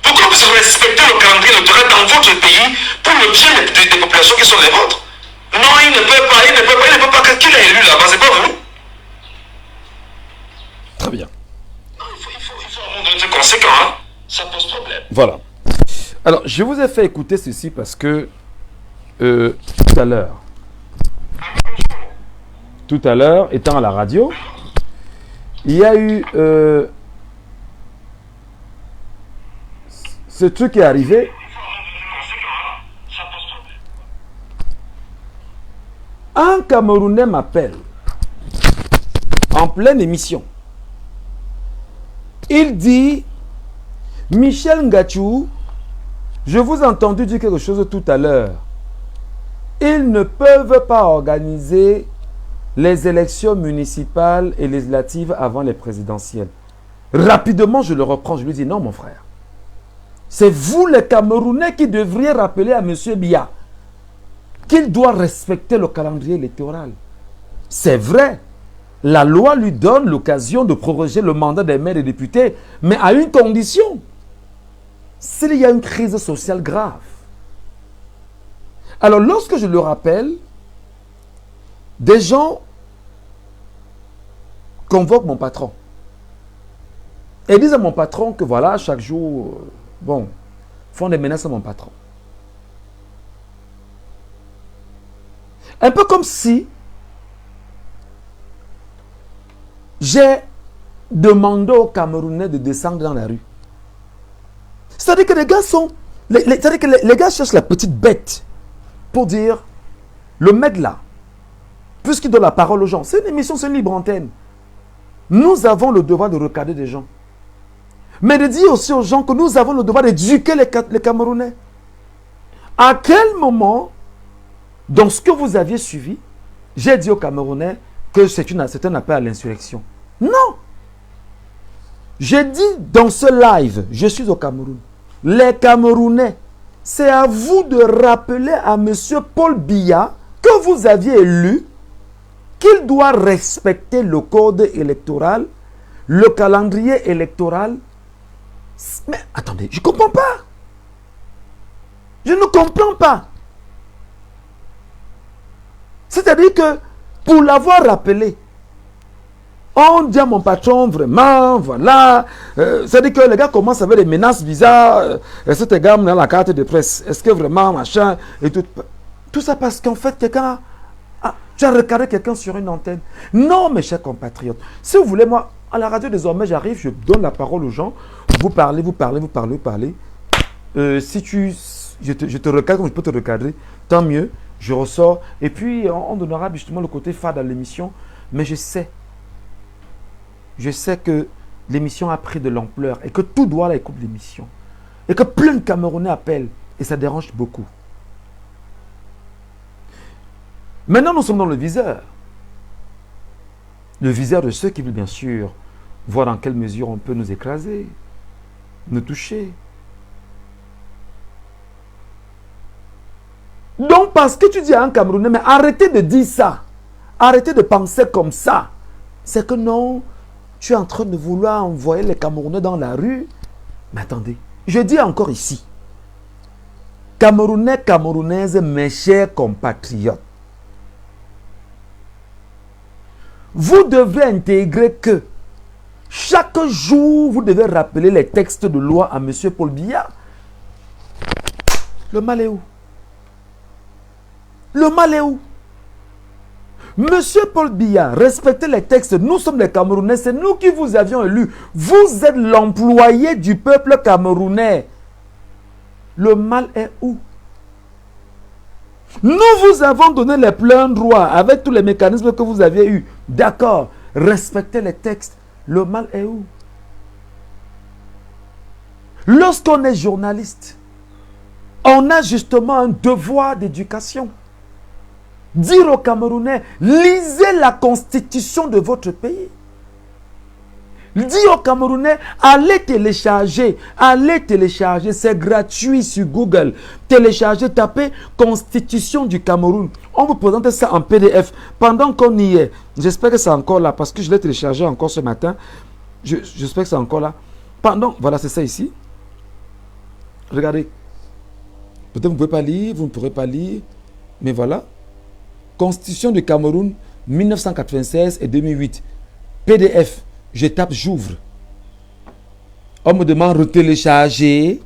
pour que vous respectez le calendrier électoral dans votre pays pour le bien des populations qui sont les vôtres. Non, il ne peut pas, il ne peut pas, qui l'a élu là-bas, c'est pas vous. Très bien. Non, il faut avoir des conséquents, hein. Ça pose problème. Voilà. Alors, je vous ai fait écouter ceci parce que tout à l'heure, étant à la radio, il y a eu ce truc qui est arrivé. Un Camerounais m'appelle en pleine émission. Il dit, Michel Ngachou, je vous ai entendu dire quelque chose tout à l'heure. Ils ne peuvent pas organiser les élections municipales et législatives avant les présidentielles. Rapidement, je le reprends, je lui dis, non mon frère. C'est vous les Camerounais qui devriez rappeler à M. Biya qu'il doit respecter le calendrier électoral. C'est vrai, la loi lui donne l'occasion de proroger le mandat des maires et des députés, mais à une condition. S'il y a une crise sociale grave. Alors, lorsque je le rappelle, des gens convoquent mon patron et disent à mon patron que voilà, chaque jour, font des menaces à mon patron. Un peu comme si j'ai demandé aux Camerounais de descendre dans la rue. C'est-à-dire que les gars sont... c'est-à-dire que les gars cherchent la petite bête pour dire, le mec là, puisqu'il donne la parole aux gens, c'est une émission, c'est une libre antenne. Nous avons le devoir de recadrer des gens. Mais de dire aussi aux gens que nous avons le devoir d'éduquer les Camerounais. À quel moment, dans ce que vous aviez suivi, j'ai dit aux Camerounais que c'est un appel à l'insurrection? Non! J'ai dit dans ce live, je suis au Cameroun. Les Camerounais, c'est à vous de rappeler à M. Paul Biya que vous aviez élu qu'il doit respecter le code électoral, le calendrier électoral. Mais attendez, je ne comprends pas. Je ne comprends pas. C'est-à-dire que pour l'avoir rappelé, on dit à mon patron, vraiment, voilà. C'est-à-dire que les gars commencent avec des menaces bizarres. Cette gamme dans la carte de presse. Est-ce que vraiment, machin, et tout. Tout ça parce qu'en fait, quelqu'un tu as recadré quelqu'un sur une antenne. Non, mes chers compatriotes. Si vous voulez, moi, à la radio, désormais, j'arrive, je donne la parole aux gens. Vous parlez. Si je te recadre, je peux te recadrer, tant mieux. Je ressors. Et puis, on donnera justement le côté fade à l'émission. Mais je sais que l'émission a pris de l'ampleur et que tout doit aller écouter l'émission. Et que plein de Camerounais appellent. Et ça dérange beaucoup. Maintenant, nous sommes dans le viseur. Le viseur de ceux qui veulent bien sûr voir dans quelle mesure on peut nous écraser, nous toucher. Donc, parce que tu dis à un Camerounais, mais arrêtez de dire ça. Arrêtez de penser comme ça. C'est que non, tu es en train de vouloir envoyer les Camerounais dans la rue. Mais attendez, je dis encore ici. Camerounais, Camerounaises, mes chers compatriotes. Vous devez intégrer que chaque jour, vous devez rappeler les textes de loi à M. Paul Biya. Le mal est où? Le mal est où? Monsieur Paul Biya, respectez les textes. Nous sommes les Camerounais, c'est nous qui vous avions élus. Vous êtes l'employé du peuple camerounais. Le mal est où? Nous vous avons donné les pleins droits avec tous les mécanismes que vous aviez eus. D'accord, respectez les textes. Le mal est où? Lorsqu'on est journaliste, on a justement un devoir d'éducation. Dire aux Camerounais, lisez la constitution de votre pays. Dis aux Camerounais, allez télécharger, c'est gratuit sur Google. Téléchargez, tapez Constitution du Cameroun. On vous présente ça en PDF. Pendant qu'on y est, j'espère que c'est encore là, parce que je l'ai téléchargé encore ce matin. J'espère que c'est encore là. Voilà, c'est ça ici. Regardez. Peut-être vous ne pouvez pas lire, vous ne pourrez pas lire, mais voilà. Constitution du Cameroun, 1996 et 2008. PDF. Je tape, j'ouvre. On me demande retélécharger.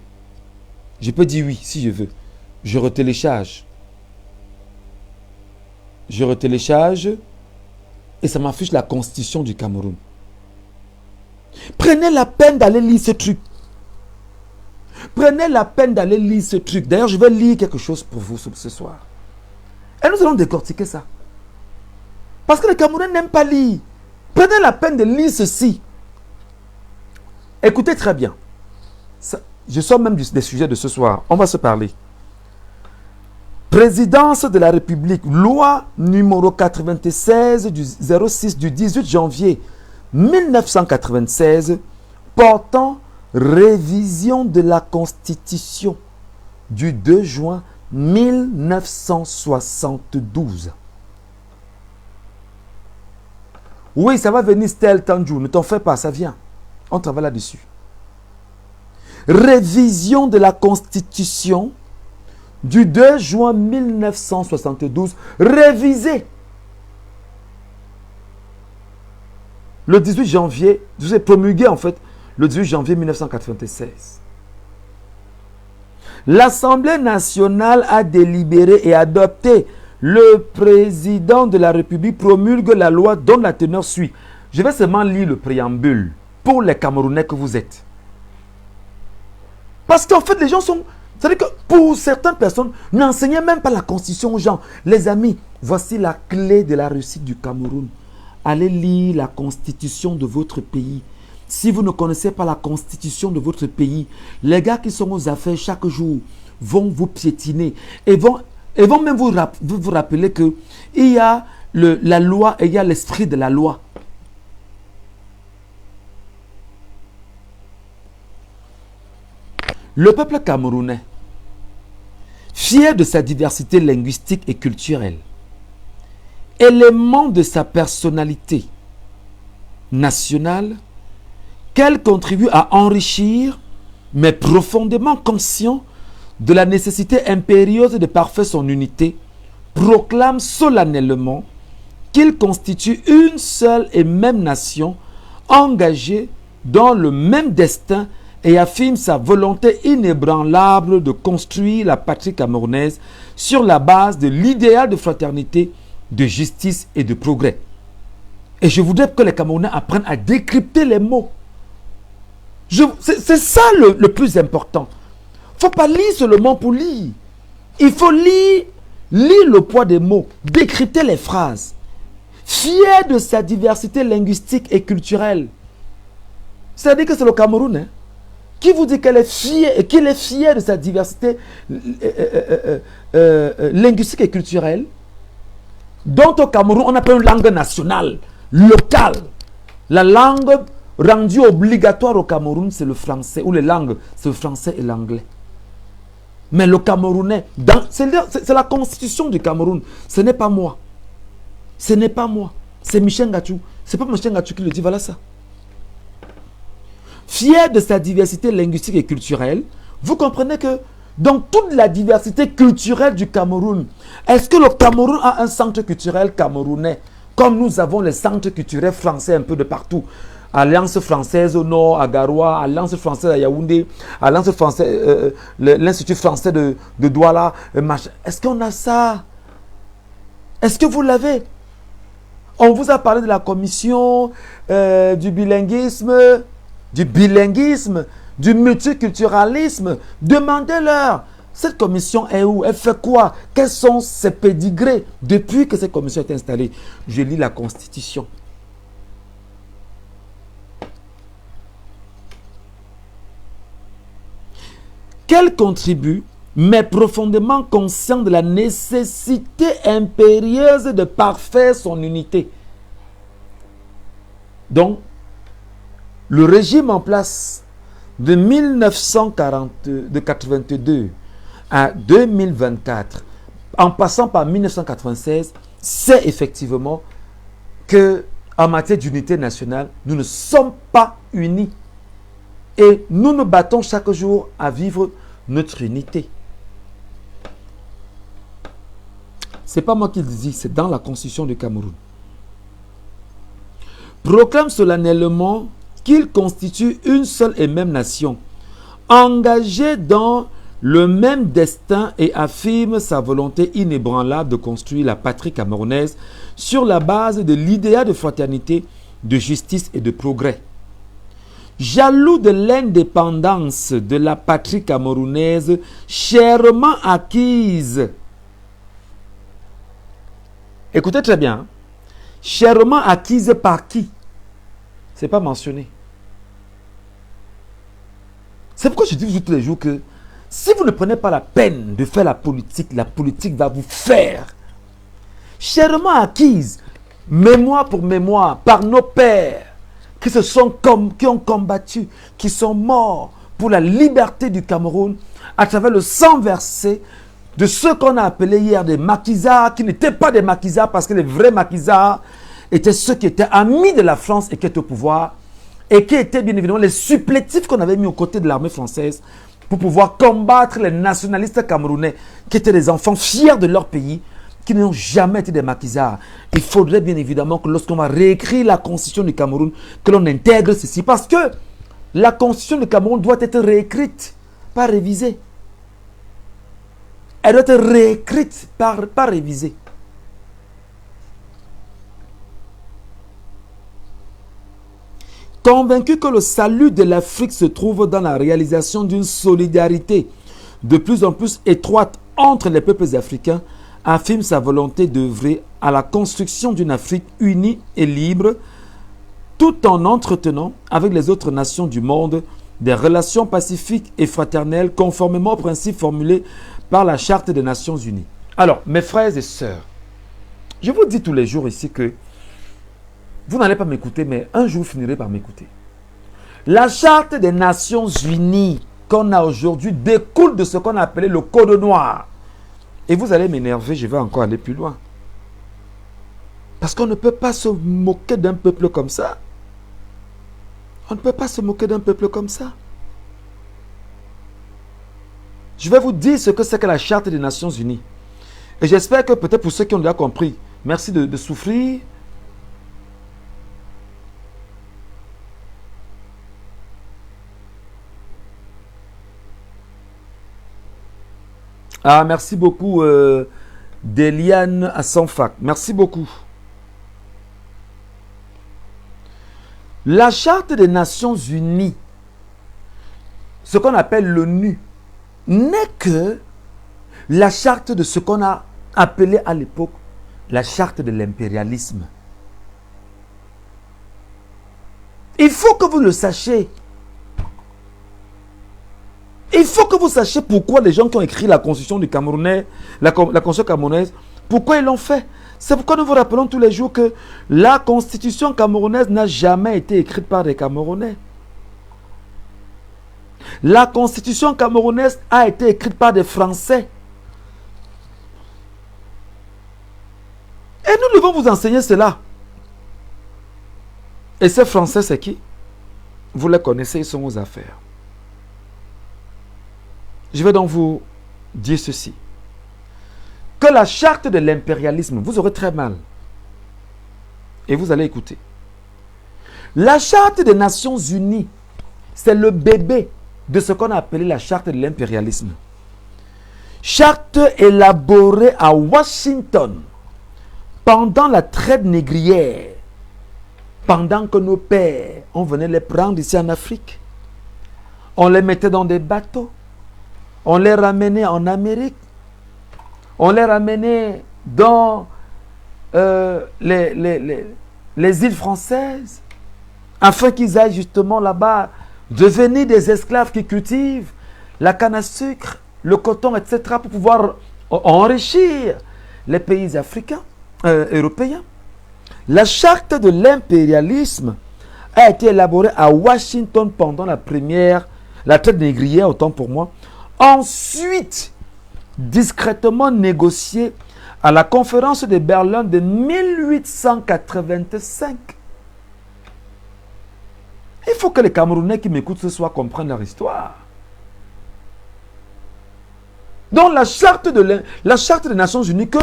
Je peux dire oui si je veux. Je retélécharge. Je retélécharge et ça m'affiche la Constitution du Cameroun. Prenez la peine d'aller lire ce truc. Prenez la peine d'aller lire ce truc. D'ailleurs, je vais lire quelque chose pour vous ce soir. Et nous allons décortiquer ça. Parce que les Camerounais n'aiment pas lire. Prenez la peine de lire ceci. Écoutez très bien. Je sors même des sujets de ce soir. On va se parler. Présidence de la République, loi numéro 96 du 06 du 18 janvier 1996 portant révision de la Constitution du 2 juin 1972. Oui, ça va venir Stel Tanjou, ne t'en fais pas, ça vient. On travaille là-dessus. Révision de la Constitution du 2 juin 1972, révisée. Le 18 janvier, vous êtes promulgué en fait, le 18 janvier 1996. L'Assemblée nationale a délibéré et adopté. Le président de la République promulgue la loi dont la teneur suit. Je vais seulement lire le préambule pour les Camerounais que vous êtes. Parce qu'en fait, les gens sont... C'est-à-dire que pour certaines personnes, n'enseignez même pas la Constitution aux gens. Les amis, voici la clé de la réussite du Cameroun. Allez lire la Constitution de votre pays. Si vous ne connaissez pas la Constitution de votre pays, les gars qui sont aux affaires chaque jour vont vous piétiner et vont même vous rappeler qu'il y a la loi et il y a l'esprit de la loi. Le peuple camerounais, fier de sa diversité linguistique et culturelle, élément de sa personnalité nationale, qu'elle contribue à enrichir, mais profondément conscient de la nécessité impérieuse de parfaire son unité, proclame solennellement qu'il constitue une seule et même nation engagée dans le même destin et affirme sa volonté inébranlable de construire la patrie camerounaise sur la base de l'idéal de fraternité, de justice et de progrès. Et je voudrais que les Camerounais apprennent à décrypter les mots. C'est ça le plus important. Il ne faut pas lire seulement pour lire. Il faut lire le poids des mots, décrypter les phrases. Fier de sa diversité linguistique et culturelle. C'est-à-dire que c'est le Cameroun qui vous dit qu'il est fier de sa diversité linguistique et culturelle, dont au Cameroun on appelle une langue nationale, locale. La langue rendue obligatoire au Cameroun, c'est le français, ou les langues, c'est le français et l'anglais. Mais le Camerounais, c'est la constitution du Cameroun. Ce n'est pas moi. Ce n'est pas moi. C'est Michel Ngachou. Ce n'est pas Michel Ngachou qui le dit, voilà ça. Fier de sa diversité linguistique et culturelle, vous comprenez que dans toute la diversité culturelle du Cameroun, est-ce que le Cameroun a un centre culturel camerounais, comme nous avons les centres culturels français un peu de partout? Alliance française au nord, à Garoua, Alliance française à Yaoundé, Alliance française, l'Institut français de Douala. Est-ce qu'on a ça? Est-ce que vous l'avez? On vous a parlé de la commission du bilinguisme, du multiculturalisme. Demandez-leur, cette commission est où? Elle fait quoi? Quels sont ses pédigrés depuis que cette commission est installée? Je lis la Constitution. Qu'elle contribue, mais profondément conscient de la nécessité impérieuse de parfaire son unité. Donc, le régime en place de 1982 à 2024, en passant par 1996, c'est effectivement que en matière d'unité nationale, nous ne sommes pas unis. Et nous nous battons chaque jour à vivre notre unité. Ce n'est pas moi qui le dis, c'est dans la Constitution du Cameroun. Proclame solennellement qu'il constitue une seule et même nation, engagée dans le même destin et affirme sa volonté inébranlable de construire la patrie camerounaise sur la base de l'idéal de fraternité, de justice et de progrès. Jaloux de l'indépendance de la patrie camerounaise chèrement acquise. Écoutez très bien. Chèrement acquise par qui? Ce n'est pas mentionné. C'est pourquoi je dis tous les jours que si vous ne prenez pas la peine de faire la politique va vous faire. Chèrement acquise, mémoire pour mémoire, par nos pères, qui ont combattu, qui sont morts pour la liberté du Cameroun, à travers le sang versé de ceux qu'on a appelés hier des maquisards, qui n'étaient pas des maquisards, parce que les vrais maquisards étaient ceux qui étaient amis de la France et qui étaient au pouvoir, et qui étaient bien évidemment les supplétifs qu'on avait mis aux côtés de l'armée française pour pouvoir combattre les nationalistes camerounais, qui étaient des enfants fiers de leur pays, qui n'ont jamais été des maquisards. Il faudrait bien évidemment que lorsqu'on va réécrire la constitution du Cameroun, que l'on intègre ceci. Parce que la constitution du Cameroun doit être réécrite, pas révisée. Elle doit être réécrite, pas révisée. Convaincu que le salut de l'Afrique se trouve dans la réalisation d'une solidarité de plus en plus étroite entre les peuples africains, affirme sa volonté d'œuvrer à la construction d'une Afrique unie et libre, tout en entretenant avec les autres nations du monde des relations pacifiques et fraternelles conformément aux principes formulés par la Charte des Nations Unies. Alors, mes frères et sœurs, je vous dis tous les jours ici que vous n'allez pas m'écouter, mais un jour vous finirez par m'écouter. La Charte des Nations Unies qu'on a aujourd'hui découle de ce qu'on a appelé le Code noir. Et vous allez m'énerver, je vais encore aller plus loin. Parce qu'on ne peut pas se moquer d'un peuple comme ça. On ne peut pas se moquer d'un peuple comme ça. Je vais vous dire ce que c'est que la Charte des Nations Unies. Et j'espère que peut-être pour ceux qui ont déjà compris, merci de souffrir. Ah, merci beaucoup, Deliane Assanfac. Merci beaucoup. La Charte des Nations Unies, ce qu'on appelle l'ONU, n'est que la charte de ce qu'on a appelé à l'époque la charte de l'impérialisme. Il faut que vous le sachiez. Il faut que vous sachiez pourquoi les gens qui ont écrit la constitution du Camerounais, la constitution camerounaise, pourquoi ils l'ont fait. C'est pourquoi nous vous rappelons tous les jours que la constitution camerounaise n'a jamais été écrite par des Camerounais. La constitution camerounaise a été écrite par des Français. Et nous devons vous enseigner cela. Et ces Français, c'est qui? Vous les connaissez, ils sont aux affaires. Je vais donc vous dire ceci. Que la charte de l'impérialisme, vous aurez très mal. Et vous allez écouter. La charte des Nations Unies, c'est le bébé de ce qu'on a appelé la charte de l'impérialisme. Charte élaborée à Washington pendant la traite négrière, pendant que nos pères, on venait les prendre ici en Afrique. On les mettait dans des bateaux. On les ramenait en Amérique. On les ramenait dans les îles françaises afin qu'ils aillent justement là-bas devenir des esclaves qui cultivent la canne à sucre, le coton, etc. pour pouvoir enrichir les pays africains, européens. La charte de l'impérialisme a été élaboré à Washington pendant la traite négrière, autant pour moi. Ensuite, discrètement négocié à la conférence de Berlin de 1885. Il faut que les Camerounais qui m'écoutent ce soir comprennent leur histoire. Donc la charte des Nations Unies, que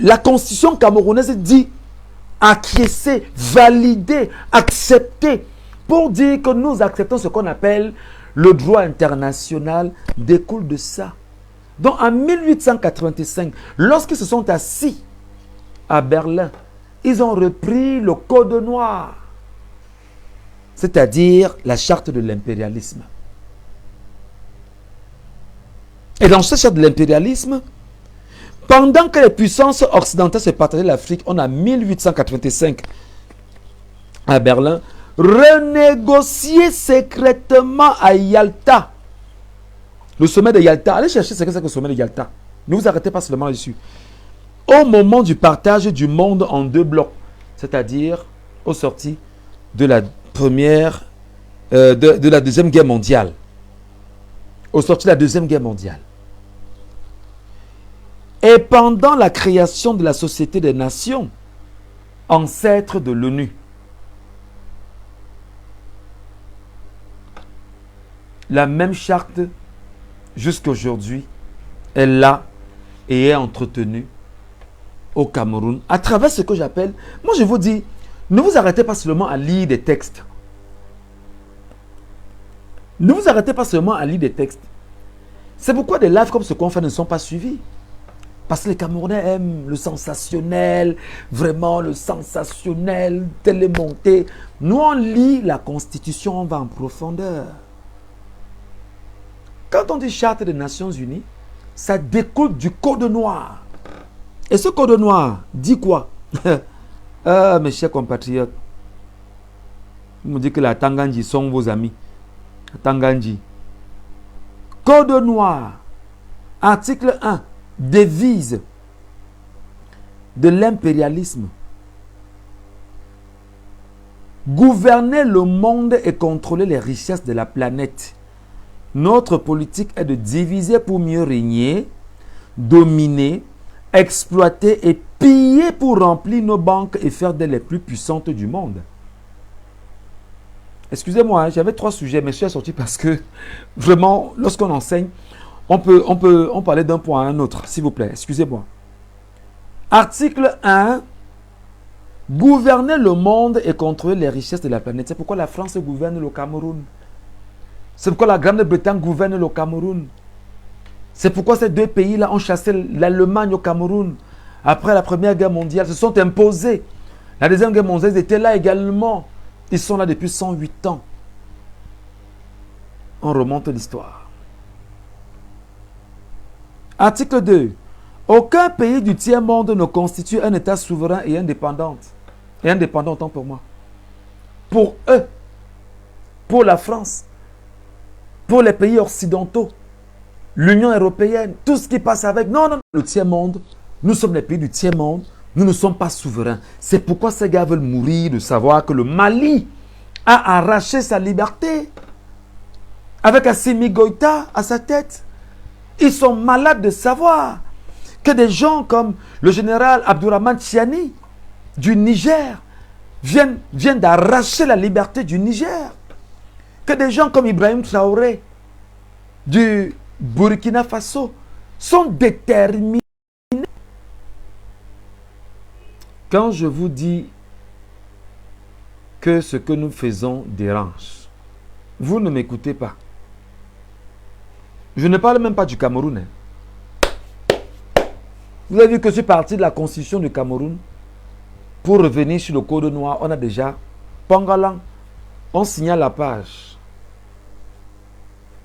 la constitution camerounaise dit acquiescer, valider, accepter, pour dire que nous acceptons ce qu'on appelle le droit international, découle de ça. Donc en 1885, lorsqu'ils se sont assis à Berlin, ils ont repris le code noir, c'est-à-dire la charte de l'impérialisme. Et dans cette charte de l'impérialisme, pendant que les puissances occidentales se partageaient l'Afrique, on a 1885 à Berlin, renégocié secrètement à Yalta. Le sommet de Yalta, allez chercher ce que c'est que le sommet de Yalta. Ne vous arrêtez pas seulement là-dessus. Au moment du partage du monde en deux blocs, c'est-à-dire au sorti de la de la Deuxième Guerre mondiale. Au sorti de la Deuxième Guerre mondiale. Et pendant la création de la Société des Nations, ancêtre de l'ONU, la même charte, jusqu'à aujourd'hui, est là et est entretenue au Cameroun à travers ce que j'appelle, moi je vous dis, ne vous arrêtez pas seulement à lire des textes. Ne vous arrêtez pas seulement à lire des textes. C'est pourquoi des lives comme ce qu'on fait ne sont pas suivis. Parce que les Camerounais aiment le sensationnel, vraiment le sensationnel, télémonté. Nous, on lit la Constitution, on va en profondeur. Quand on dit Charte des Nations Unies, ça découle du Code noir. Et ce Code noir dit quoi? Ah, mes chers compatriotes, vous me dites que la Tangandji sont vos amis. Tangandji. Code noir, article 1, devise de l'impérialisme. Gouverner le monde et contrôler les richesses de la planète. Notre politique est de diviser pour mieux régner, dominer, exploiter et piller pour remplir nos banques et faire d'elles les plus puissantes du monde. Excusez-moi, hein, j'avais 3 sujets, mais je suis sorti parce que vraiment, lorsqu'on enseigne, on peut parler d'un point à un autre, s'il vous plaît. Excusez-moi. Article 1. Gouverner le monde et contrôler les richesses de la planète. C'est pourquoi la France gouverne le Cameroun. C'est pourquoi la Grande-Bretagne gouverne le Cameroun. C'est pourquoi ces deux pays-là ont chassé l'Allemagne au Cameroun. Après la Première Guerre mondiale, se sont imposés. La Deuxième Guerre mondiale, ils étaient là également. Ils sont là depuis 108 ans. On remonte l'histoire. Article 2. Aucun pays du tiers-monde ne constitue un État souverain et indépendant. Et indépendant autant pour moi. Pour eux, pour la France, pour les pays occidentaux, l'Union européenne, tout ce qui passe avec. Non, non, le tiers-monde, nous sommes les pays du tiers-monde, nous ne sommes pas souverains. C'est pourquoi ces gars veulent mourir de savoir que le Mali a arraché sa liberté avec Assimi Goïta à sa tête. Ils sont malades de savoir que des gens comme le général Abdourahmane Tiani du Niger viennent d'arracher la liberté du Niger. Que des gens comme Ibrahim Traoré du Burkina Faso sont déterminés. Quand je vous dis que ce que nous faisons dérange, vous ne m'écoutez pas. Je ne parle même pas du Cameroun. Vous avez vu que je suis parti de la constitution du Cameroun pour revenir sur le code noir. On a déjà Pangalang. On signale la page.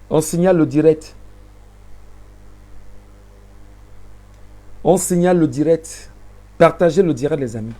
On signale le direct. On signale le direct. Partagez le direct, les amis.